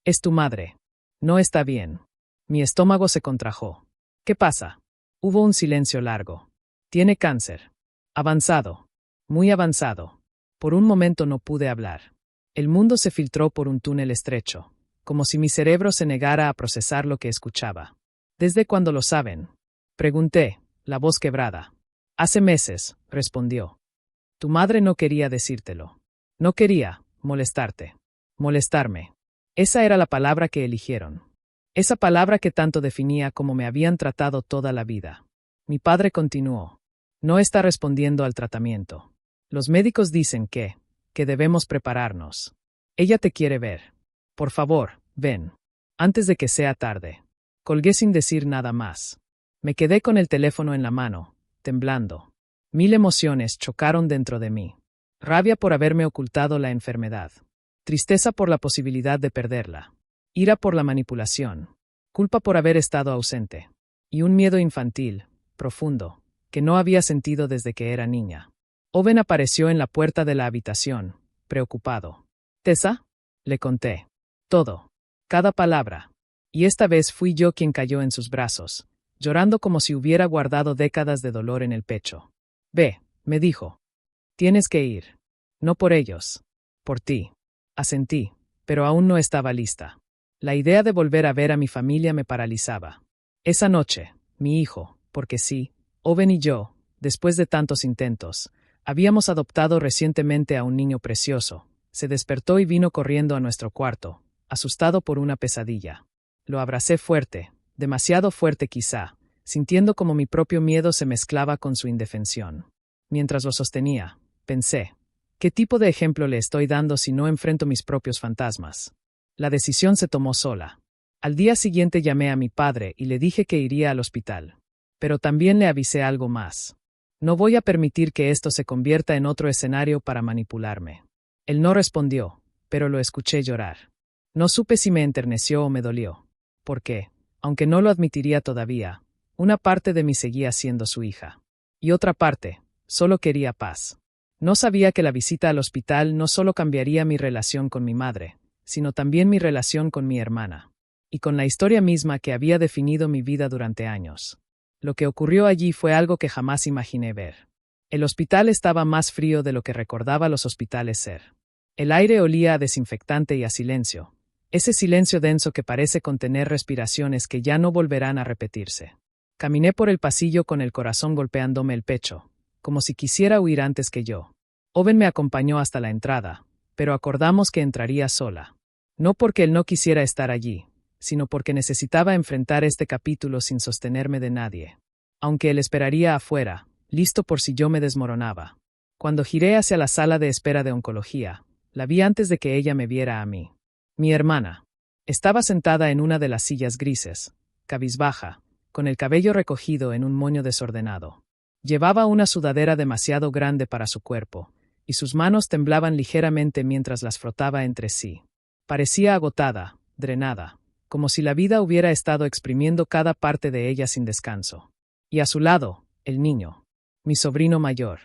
Es tu madre. No está bien. Mi estómago se contrajo. ¿Qué pasa? Hubo un silencio largo. Tiene cáncer. Avanzado. Muy avanzado. Por un momento no pude hablar. El mundo se filtró por un túnel estrecho, como si mi cerebro se negara a procesar lo que escuchaba. ¿Desde cuándo lo saben? Pregunté, la voz quebrada. Hace meses, respondió. Tu madre no quería decírtelo. No quería molestarte. Molestarme. Esa era la palabra que eligieron. Esa palabra que tanto definía cómo me habían tratado toda la vida. Mi padre continuó. No está respondiendo al tratamiento. Los médicos dicen que debemos prepararnos. Ella te quiere ver. Por favor, ven. Antes de que sea tarde. Colgué sin decir nada más. Me quedé con el teléfono en la mano, temblando. 1000 emociones chocaron dentro de mí. Rabia por haberme ocultado la enfermedad. Tristeza por la posibilidad de perderla. Ira por la manipulación. Culpa por haber estado ausente. Y un miedo infantil, profundo, que no había sentido desde que era niña. Owen apareció en la puerta de la habitación, preocupado. ¿Tessa? Le conté. Todo. Cada palabra. Y esta vez fui yo quien cayó en sus brazos, llorando como si hubiera guardado décadas de dolor en el pecho. Ve, me dijo. Tienes que ir. No por ellos. Por ti. Asentí, pero aún no estaba lista. La idea de volver a ver a mi familia me paralizaba. Esa noche, mi hijo, porque sí, Owen y yo, después de tantos intentos, habíamos adoptado recientemente a un niño precioso, se despertó y vino corriendo a nuestro cuarto, asustado por una pesadilla. Lo abracé fuerte, demasiado fuerte quizá, sintiendo como mi propio miedo se mezclaba con su indefensión. Mientras lo sostenía, pensé, ¿qué tipo de ejemplo le estoy dando si no enfrento mis propios fantasmas? La decisión se tomó sola. Al día siguiente llamé a mi padre y le dije que iría al hospital. Pero también le avisé algo más. No voy a permitir que esto se convierta en otro escenario para manipularme. Él no respondió, pero lo escuché llorar. No supe si me enterneció o me dolió. Porque, aunque no lo admitiría todavía, una parte de mí seguía siendo su hija. Y otra parte, solo quería paz. No sabía que la visita al hospital no solo cambiaría mi relación con mi madre, sino también mi relación con mi hermana. Y con la historia misma que había definido mi vida durante años. Lo que ocurrió allí fue algo que jamás imaginé ver. El hospital estaba más frío de lo que recordaba los hospitales ser. El aire olía a desinfectante y a silencio. Ese silencio denso que parece contener respiraciones que ya no volverán a repetirse. Caminé por el pasillo con el corazón golpeándome el pecho, como si quisiera huir antes que yo. Owen me acompañó hasta la entrada, pero acordamos que entraría sola. No porque él no quisiera estar allí, sino porque necesitaba enfrentar este capítulo sin sostenerme de nadie. Aunque él esperaría afuera, listo por si yo me desmoronaba. Cuando giré hacia la sala de espera de oncología, la vi antes de que ella me viera a mí. Mi hermana. Estaba sentada en una de las sillas grises, cabizbaja, con el cabello recogido en un moño desordenado. Llevaba una sudadera demasiado grande para su cuerpo, y sus manos temblaban ligeramente mientras las frotaba entre sí. Parecía agotada, drenada, como si la vida hubiera estado exprimiendo cada parte de ella sin descanso. Y a su lado, el niño, mi sobrino mayor,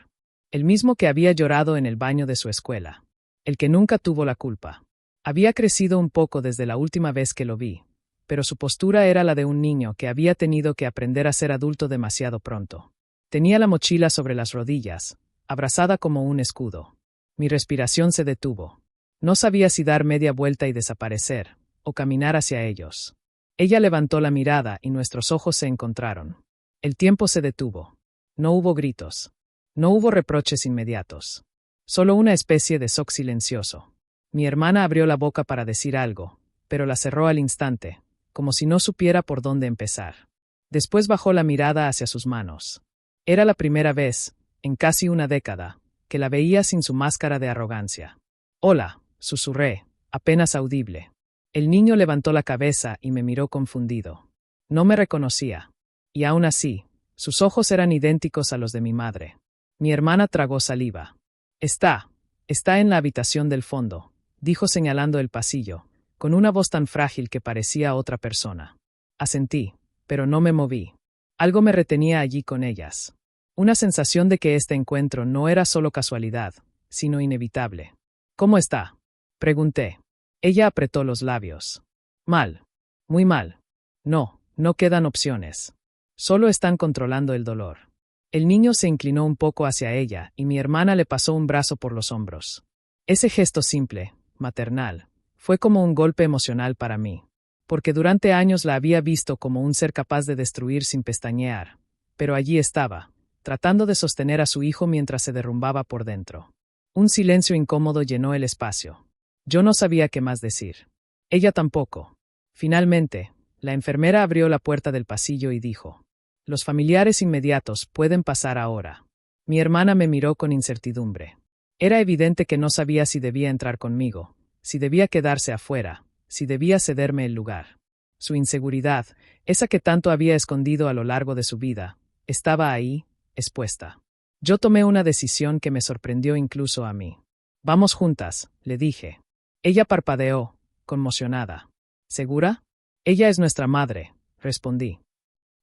el mismo que había llorado en el baño de su escuela, el que nunca tuvo la culpa. Había crecido un poco desde la última vez que lo vi, pero su postura era la de un niño que había tenido que aprender a ser adulto demasiado pronto. Tenía la mochila sobre las rodillas, abrazada como un escudo. Mi respiración se detuvo. No sabía si dar media vuelta y desaparecer, o caminar hacia ellos. Ella levantó la mirada y nuestros ojos se encontraron. El tiempo se detuvo. No hubo gritos. No hubo reproches inmediatos. Solo una especie de shock silencioso. Mi hermana abrió la boca para decir algo, pero la cerró al instante, como si no supiera por dónde empezar. Después bajó la mirada hacia sus manos. Era la primera vez, en casi una década, que la veía sin su máscara de arrogancia. «Hola», susurré, apenas audible. El niño levantó la cabeza y me miró confundido. No me reconocía. Y aún así, sus ojos eran idénticos a los de mi madre. Mi hermana tragó saliva. Está en la habitación del fondo», dijo señalando el pasillo, con una voz tan frágil que parecía otra persona. Asentí, pero no me moví. Algo me retenía allí con ellas. Una sensación de que este encuentro no era solo casualidad, sino inevitable. «¿Cómo está?», pregunté. Ella apretó los labios. «Mal. Muy mal. No quedan opciones. Solo están controlando el dolor». El niño se inclinó un poco hacia ella y mi hermana le pasó un brazo por los hombros. Ese gesto simple, maternal, fue como un golpe emocional para mí, porque durante años la había visto como un ser capaz de destruir sin pestañear, pero allí estaba, tratando de sostener a su hijo mientras se derrumbaba por dentro. Un silencio incómodo llenó el espacio. Yo no sabía qué más decir. Ella tampoco. Finalmente, la enfermera abrió la puerta del pasillo y dijo: «Los familiares inmediatos pueden pasar ahora». Mi hermana me miró con incertidumbre. Era evidente que no sabía si debía entrar conmigo, si debía quedarse afuera, si debía cederme el lugar. Su inseguridad, esa que tanto había escondido a lo largo de su vida, estaba ahí, expuesta. Yo tomé una decisión que me sorprendió incluso a mí. «Vamos juntas», le dije. Ella parpadeó, conmocionada. «¿Segura?» «Ella es nuestra madre», respondí.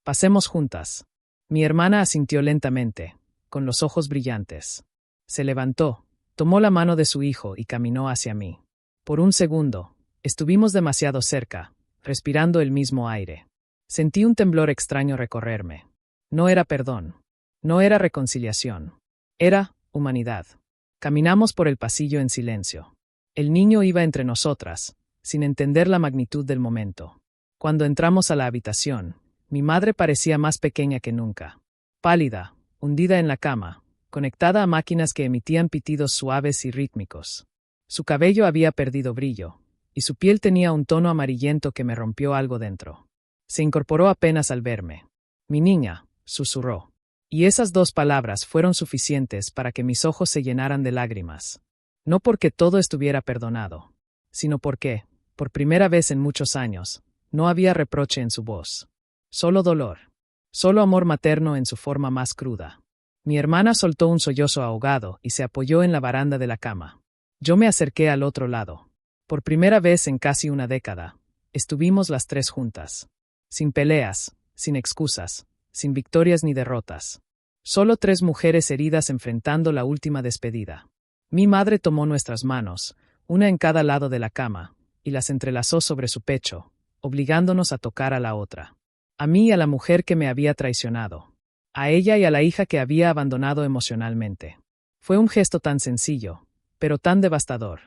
«Pasemos juntas». Mi hermana asintió lentamente, con los ojos brillantes. Se levantó, tomó la mano de su hijo y caminó hacia mí. Por un segundo, estuvimos demasiado cerca, respirando el mismo aire. Sentí un temblor extraño recorrerme. No era perdón. No era reconciliación. Era humanidad. Caminamos por el pasillo en silencio. El niño iba entre nosotras, sin entender la magnitud del momento. Cuando entramos a la habitación, mi madre parecía más pequeña que nunca. Pálida, hundida en la cama, conectada a máquinas que emitían pitidos suaves y rítmicos. Su cabello había perdido brillo, y su piel tenía un tono amarillento que me rompió algo dentro. Se incorporó apenas al verme. «Mi niña», susurró. Y esas 2 palabras fueron suficientes para que mis ojos se llenaran de lágrimas. No porque todo estuviera perdonado, sino porque, por primera vez en muchos años, no había reproche en su voz. Solo dolor. Solo amor materno en su forma más cruda. Mi hermana soltó un sollozo ahogado y se apoyó en la baranda de la cama. Yo me acerqué al otro lado. Por primera vez en casi una década, estuvimos las 3 juntas. Sin peleas, sin excusas, sin victorias ni derrotas. Solo 3 mujeres heridas enfrentando la última despedida. Mi madre tomó nuestras manos, una en cada lado de la cama, y las entrelazó sobre su pecho, obligándonos a tocar a la otra. A mí y a la mujer que me había traicionado. A ella y a la hija que había abandonado emocionalmente. Fue un gesto tan sencillo, pero tan devastador.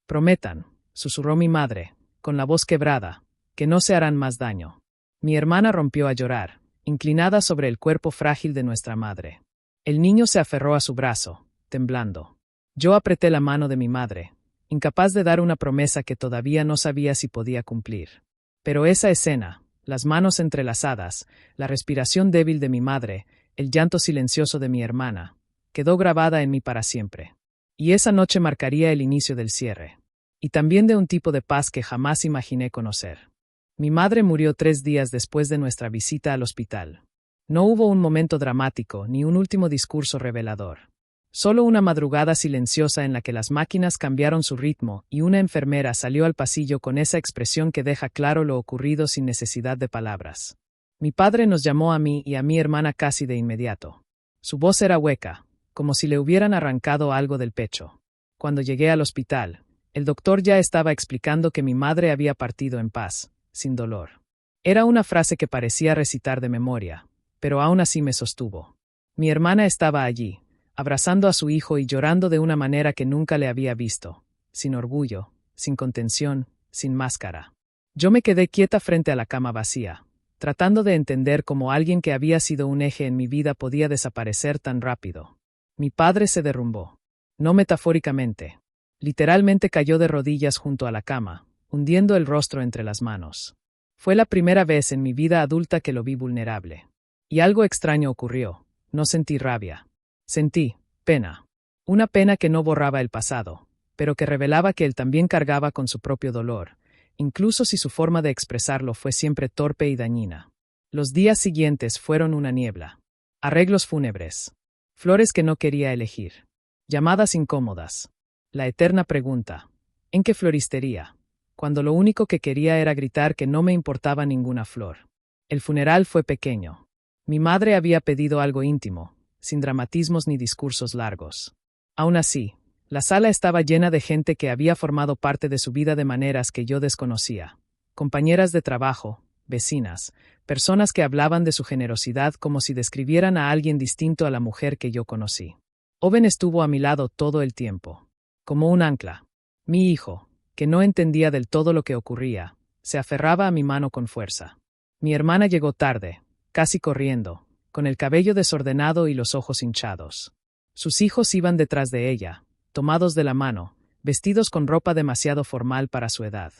«Prometan», susurró mi madre, con la voz quebrada, «que no se harán más daño». Mi hermana rompió a llorar, inclinada sobre el cuerpo frágil de nuestra madre. El niño se aferró a su brazo, temblando. Yo apreté la mano de mi madre, incapaz de dar una promesa que todavía no sabía si podía cumplir. Pero esa escena, las manos entrelazadas, la respiración débil de mi madre, el llanto silencioso de mi hermana, quedó grabada en mí para siempre. Y esa noche marcaría el inicio del cierre. Y también de un tipo de paz que jamás imaginé conocer. Mi madre murió 3 días después de nuestra visita al hospital. No hubo un momento dramático ni un último discurso revelador. Solo una madrugada silenciosa en la que las máquinas cambiaron su ritmo y una enfermera salió al pasillo con esa expresión que deja claro lo ocurrido sin necesidad de palabras. Mi padre nos llamó a mí y a mi hermana casi de inmediato. Su voz era hueca, como si le hubieran arrancado algo del pecho. Cuando llegué al hospital, el doctor ya estaba explicando que mi madre había partido en paz, sin dolor. Era una frase que parecía recitar de memoria, pero aún así me sostuvo. Mi hermana estaba allí, abrazando a su hijo y llorando de una manera que nunca le había visto, sin orgullo, sin contención, sin máscara. Yo me quedé quieta frente a la cama vacía, tratando de entender cómo alguien que había sido un eje en mi vida podía desaparecer tan rápido. Mi padre se derrumbó. No metafóricamente. Literalmente cayó de rodillas junto a la cama, hundiendo el rostro entre las manos. Fue la primera vez en mi vida adulta que lo vi vulnerable. Y algo extraño ocurrió. No sentí rabia. Sentí pena. Una pena que no borraba el pasado, pero que revelaba que él también cargaba con su propio dolor, incluso si su forma de expresarlo fue siempre torpe y dañina. Los días siguientes fueron una niebla. Arreglos fúnebres. Flores que no quería elegir. Llamadas incómodas. La eterna pregunta: ¿en qué floristería? Cuando lo único que quería era gritar que no me importaba ninguna flor. El funeral fue pequeño. Mi madre había pedido algo íntimo, sin dramatismos ni discursos largos. Aún así, la sala estaba llena de gente que había formado parte de su vida de maneras que yo desconocía. Compañeras de trabajo, vecinas, personas que hablaban de su generosidad como si describieran a alguien distinto a la mujer que yo conocí. Owen estuvo a mi lado todo el tiempo. Como un ancla. Mi hijo, que no entendía del todo lo que ocurría, se aferraba a mi mano con fuerza. Mi hermana llegó tarde, casi corriendo, con el cabello desordenado y los ojos hinchados. Sus hijos iban detrás de ella, tomados de la mano, vestidos con ropa demasiado formal para su edad.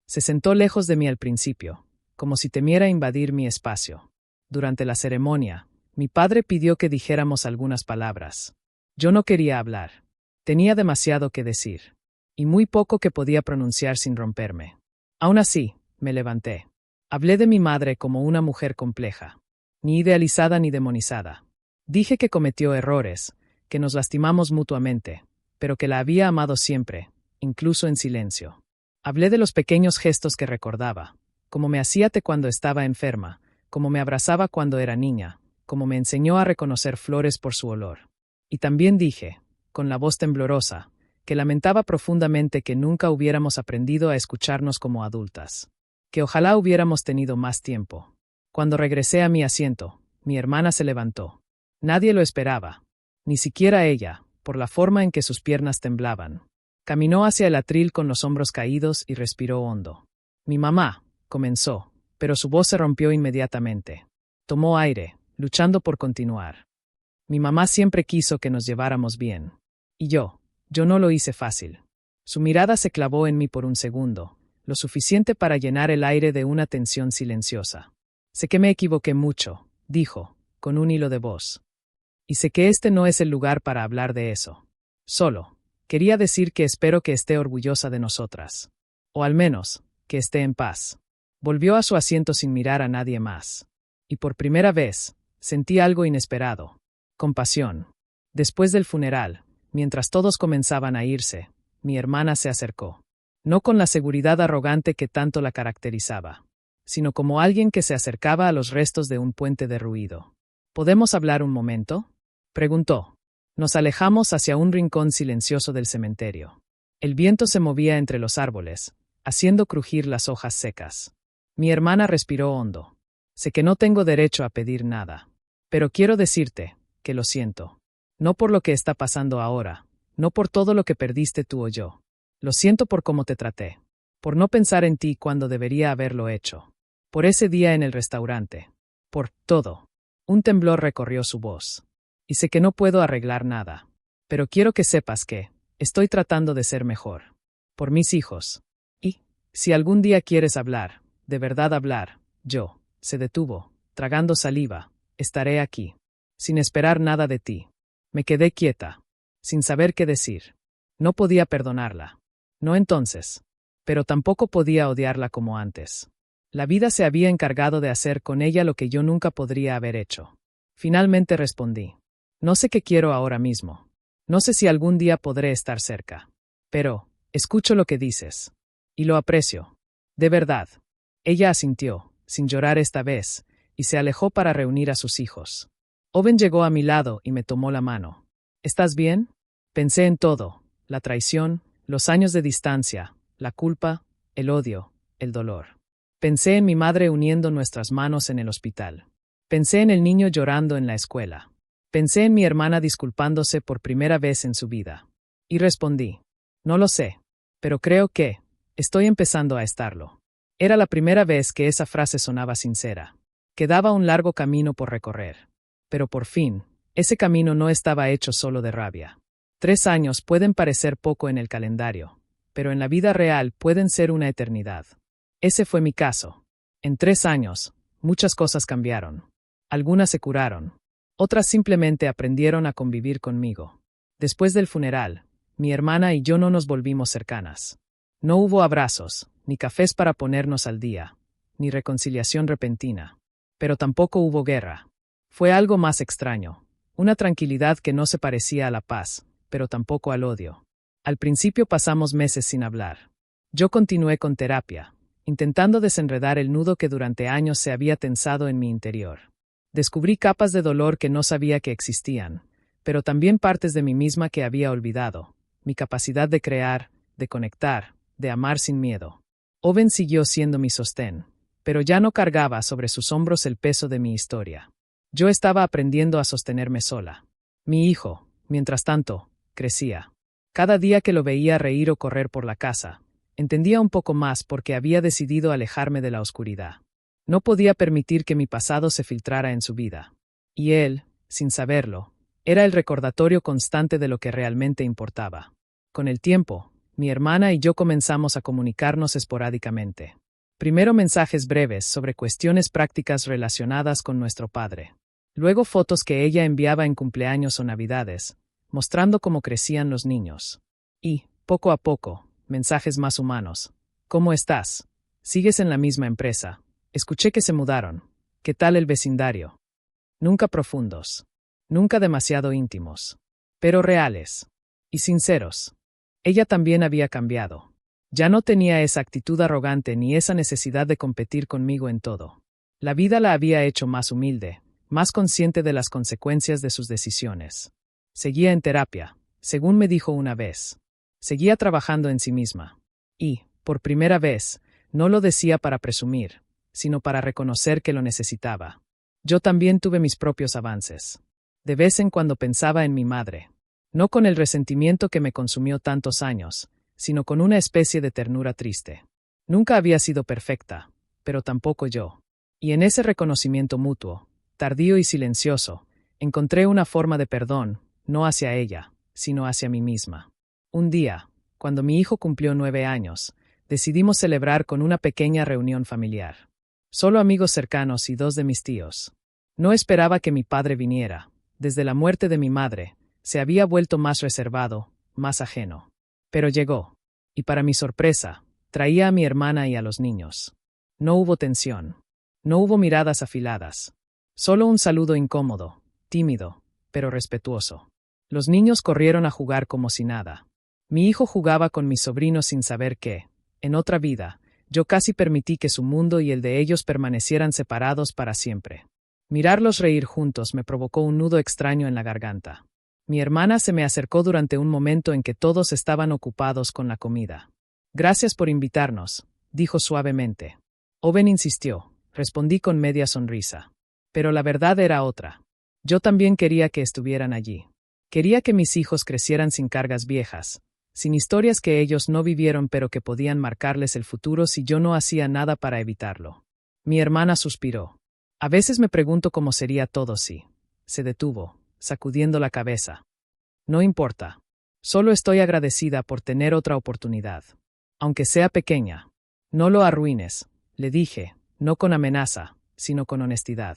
Se sentó lejos de mí al principio, como si temiera invadir mi espacio. Durante la ceremonia, mi padre pidió que dijéramos algunas palabras. Yo no quería hablar. Tenía demasiado que decir, y muy poco que podía pronunciar sin romperme. Aún así, me levanté. Hablé de mi madre como una mujer compleja, ni idealizada ni demonizada. Dije que cometió errores, que nos lastimamos mutuamente, pero que la había amado siempre, incluso en silencio. Hablé de los pequeños gestos que recordaba, como me hacía té cuando estaba enferma, como me abrazaba cuando era niña, como me enseñó a reconocer flores por su olor. Y también dije, con la voz temblorosa, que lamentaba profundamente que nunca hubiéramos aprendido a escucharnos como adultas, que ojalá hubiéramos tenido más tiempo. Cuando regresé a mi asiento, mi hermana se levantó. Nadie lo esperaba, ni siquiera ella, por la forma en que sus piernas temblaban. Caminó hacia el atril con los hombros caídos y respiró hondo. Mi mamá, comenzó, pero su voz se rompió inmediatamente. Tomó aire, luchando por continuar. Mi mamá siempre quiso que nos lleváramos bien. Y yo no lo hice fácil. Su mirada se clavó en mí por un segundo, lo suficiente para llenar el aire de una tensión silenciosa. Sé que me equivoqué mucho, dijo, con un hilo de voz. Y sé que este no es el lugar para hablar de eso. Solo quería decir que espero que esté orgullosa de nosotras. O al menos, que esté en paz. Volvió a su asiento sin mirar a nadie más. Y por primera vez, sentí algo inesperado. Compasión. Después del funeral, mientras todos comenzaban a irse, mi hermana se acercó. No con la seguridad arrogante que tanto la caracterizaba, sino como alguien que se acercaba a los restos de un puente derruido. ¿Podemos hablar un momento?, preguntó. Nos alejamos hacia un rincón silencioso del cementerio. El viento se movía entre los árboles, haciendo crujir las hojas secas. Mi hermana respiró hondo. Sé que no tengo derecho a pedir nada, pero quiero decirte que lo siento. No por lo que está pasando ahora, no por todo lo que perdiste tú o yo. Lo siento por cómo te traté, por no pensar en ti cuando debería haberlo hecho, por ese día en el restaurante, por todo. Un temblor recorrió su voz. Y sé que no puedo arreglar nada, pero quiero que sepas que estoy tratando de ser mejor. Por mis hijos. Y, si algún día quieres hablar, de verdad hablar, yo, se detuvo, tragando saliva, estaré aquí. Sin esperar nada de ti. Me quedé quieta, sin saber qué decir. No podía perdonarla. No entonces. Pero tampoco podía odiarla como antes. La vida se había encargado de hacer con ella lo que yo nunca podría haber hecho. Finalmente respondí. No sé qué quiero ahora mismo. No sé si algún día podré estar cerca. Pero, escucho lo que dices. Y lo aprecio. De verdad. Ella asintió, sin llorar esta vez, y se alejó para reunir a sus hijos. Owen llegó a mi lado y me tomó la mano. ¿Estás bien? Pensé en todo, la traición, los años de distancia, la culpa, el odio, el dolor. Pensé en mi madre uniendo nuestras manos en el hospital. Pensé en el niño llorando en la escuela. Pensé en mi hermana disculpándose por primera vez en su vida. Y respondí. No lo sé. Pero creo que estoy empezando a estarlo. Era la primera vez que esa frase sonaba sincera. Quedaba un largo camino por recorrer. Pero por fin, ese camino no estaba hecho solo de rabia. 3 años pueden parecer poco en el calendario, pero en la vida real pueden ser una eternidad. Ese fue mi caso. En 3 años, muchas cosas cambiaron. Algunas se curaron. Otras simplemente aprendieron a convivir conmigo. Después del funeral, mi hermana y yo no nos volvimos cercanas. No hubo abrazos, ni cafés para ponernos al día, ni reconciliación repentina. Pero tampoco hubo guerra. Fue algo más extraño, una tranquilidad que no se parecía a la paz, pero tampoco al odio. Al principio pasamos meses sin hablar. Yo continué con terapia, intentando desenredar el nudo que durante años se había tensado en mi interior. Descubrí capas de dolor que no sabía que existían, pero también partes de mí misma que había olvidado, mi capacidad de crear, de conectar, de amar sin miedo. Owen siguió siendo mi sostén, pero ya no cargaba sobre sus hombros el peso de mi historia. Yo estaba aprendiendo a sostenerme sola. Mi hijo, mientras tanto, crecía. Cada día que lo veía reír o correr por la casa, entendía un poco más por qué había decidido alejarme de la oscuridad. No podía permitir que mi pasado se filtrara en su vida. Y él, sin saberlo, era el recordatorio constante de lo que realmente importaba. Con el tiempo, mi hermana y yo comenzamos a comunicarnos esporádicamente. Primero mensajes breves sobre cuestiones prácticas relacionadas con nuestro padre. Luego fotos que ella enviaba en cumpleaños o navidades, mostrando cómo crecían los niños. Y, poco a poco, mensajes más humanos. ¿Cómo estás? ¿Sigues en la misma empresa? Escuché que se mudaron. ¿Qué tal el vecindario? Nunca profundos. Nunca demasiado íntimos. Pero reales. Y sinceros. Ella también había cambiado. Ya no tenía esa actitud arrogante ni esa necesidad de competir conmigo en todo. La vida la había hecho más humilde, más consciente de las consecuencias de sus decisiones. Seguía en terapia, según me dijo una vez. Seguía trabajando en sí misma. Y, por primera vez, no lo decía para presumir, sino para reconocer que lo necesitaba. Yo también tuve mis propios avances. De vez en cuando pensaba en mi madre. No con el resentimiento que me consumió tantos años, sino con una especie de ternura triste. Nunca había sido perfecta, pero tampoco yo. Y en ese reconocimiento mutuo, tardío y silencioso, encontré una forma de perdón, no hacia ella, sino hacia mí misma. Un día, cuando mi hijo cumplió 9 años, decidimos celebrar con una pequeña reunión familiar. Solo amigos cercanos y 2 de mis tíos. No esperaba que mi padre viniera. Desde la muerte de mi madre, se había vuelto más reservado, más ajeno. Pero llegó. Y para mi sorpresa, traía a mi hermana y a los niños. No hubo tensión. No hubo miradas afiladas. Solo un saludo incómodo, tímido, pero respetuoso. Los niños corrieron a jugar como si nada. Mi hijo jugaba con mis sobrinos sin saber que, en otra vida, yo casi permití que su mundo y el de ellos permanecieran separados para siempre. Mirarlos reír juntos me provocó un nudo extraño en la garganta. Mi hermana se me acercó durante un momento en que todos estaban ocupados con la comida. Gracias por invitarnos, dijo suavemente. Owen insistió, respondí con media sonrisa. Pero la verdad era otra. Yo también quería que estuvieran allí. Quería que mis hijos crecieran sin cargas viejas, sin historias que ellos no vivieron pero que podían marcarles el futuro si yo no hacía nada para evitarlo. Mi hermana suspiró. A veces me pregunto cómo sería todo si. Se detuvo, sacudiendo la cabeza. No importa. Solo estoy agradecida por tener otra oportunidad. Aunque sea pequeña. No lo arruines, le dije, no con amenaza, sino con honestidad.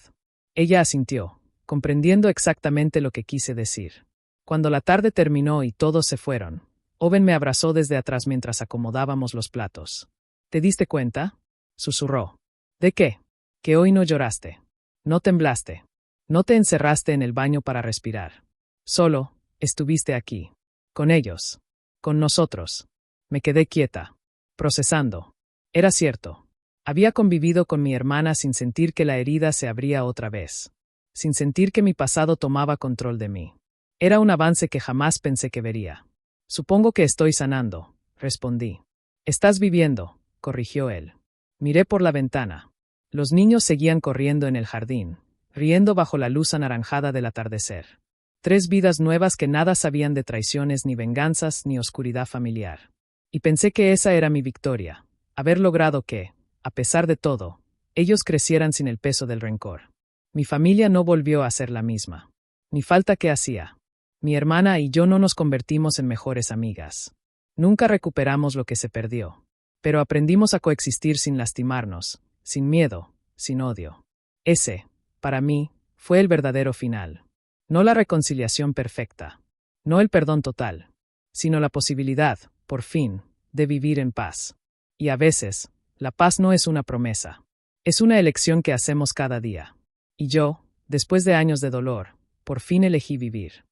Ella asintió, comprendiendo exactamente lo que quise decir. Cuando la tarde terminó y todos se fueron, Owen me abrazó desde atrás mientras acomodábamos los platos. ¿Te diste cuenta?, susurró. ¿De qué? Que hoy no lloraste. No temblaste. No te encerraste en el baño para respirar. Solo, estuviste aquí. Con ellos. Con nosotros. Me quedé quieta. Procesando. Era cierto. Había convivido con mi hermana sin sentir que la herida se abría otra vez. Sin sentir que mi pasado tomaba control de mí. Era un avance que jamás pensé que vería. Supongo que estoy sanando, respondí. Estás viviendo, corrigió él. Miré por la ventana. Los niños seguían corriendo en el jardín, riendo bajo la luz anaranjada del atardecer. 3 vidas nuevas que nada sabían de traiciones ni venganzas ni oscuridad familiar. Y pensé que esa era mi victoria, haber logrado que, a pesar de todo, ellos crecieran sin el peso del rencor. Mi familia no volvió a ser la misma. Ni falta que hacía. Mi hermana y yo no nos convertimos en mejores amigas. Nunca recuperamos lo que se perdió. Pero aprendimos a coexistir sin lastimarnos, sin miedo, sin odio. Ese, para mí, fue el verdadero final. No la reconciliación perfecta. No el perdón total. Sino la posibilidad, por fin, de vivir en paz. Y a veces, la paz no es una promesa. Es una elección que hacemos cada día. Y yo, después de años de dolor, por fin elegí vivir.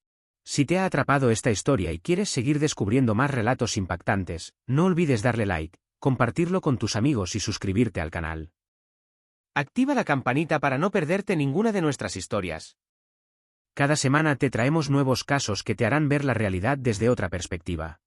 Si te ha atrapado esta historia y quieres seguir descubriendo más relatos impactantes, no olvides darle like, compartirlo con tus amigos y suscribirte al canal. Activa la campanita para no perderte ninguna de nuestras historias. Cada semana te traemos nuevos casos que te harán ver la realidad desde otra perspectiva.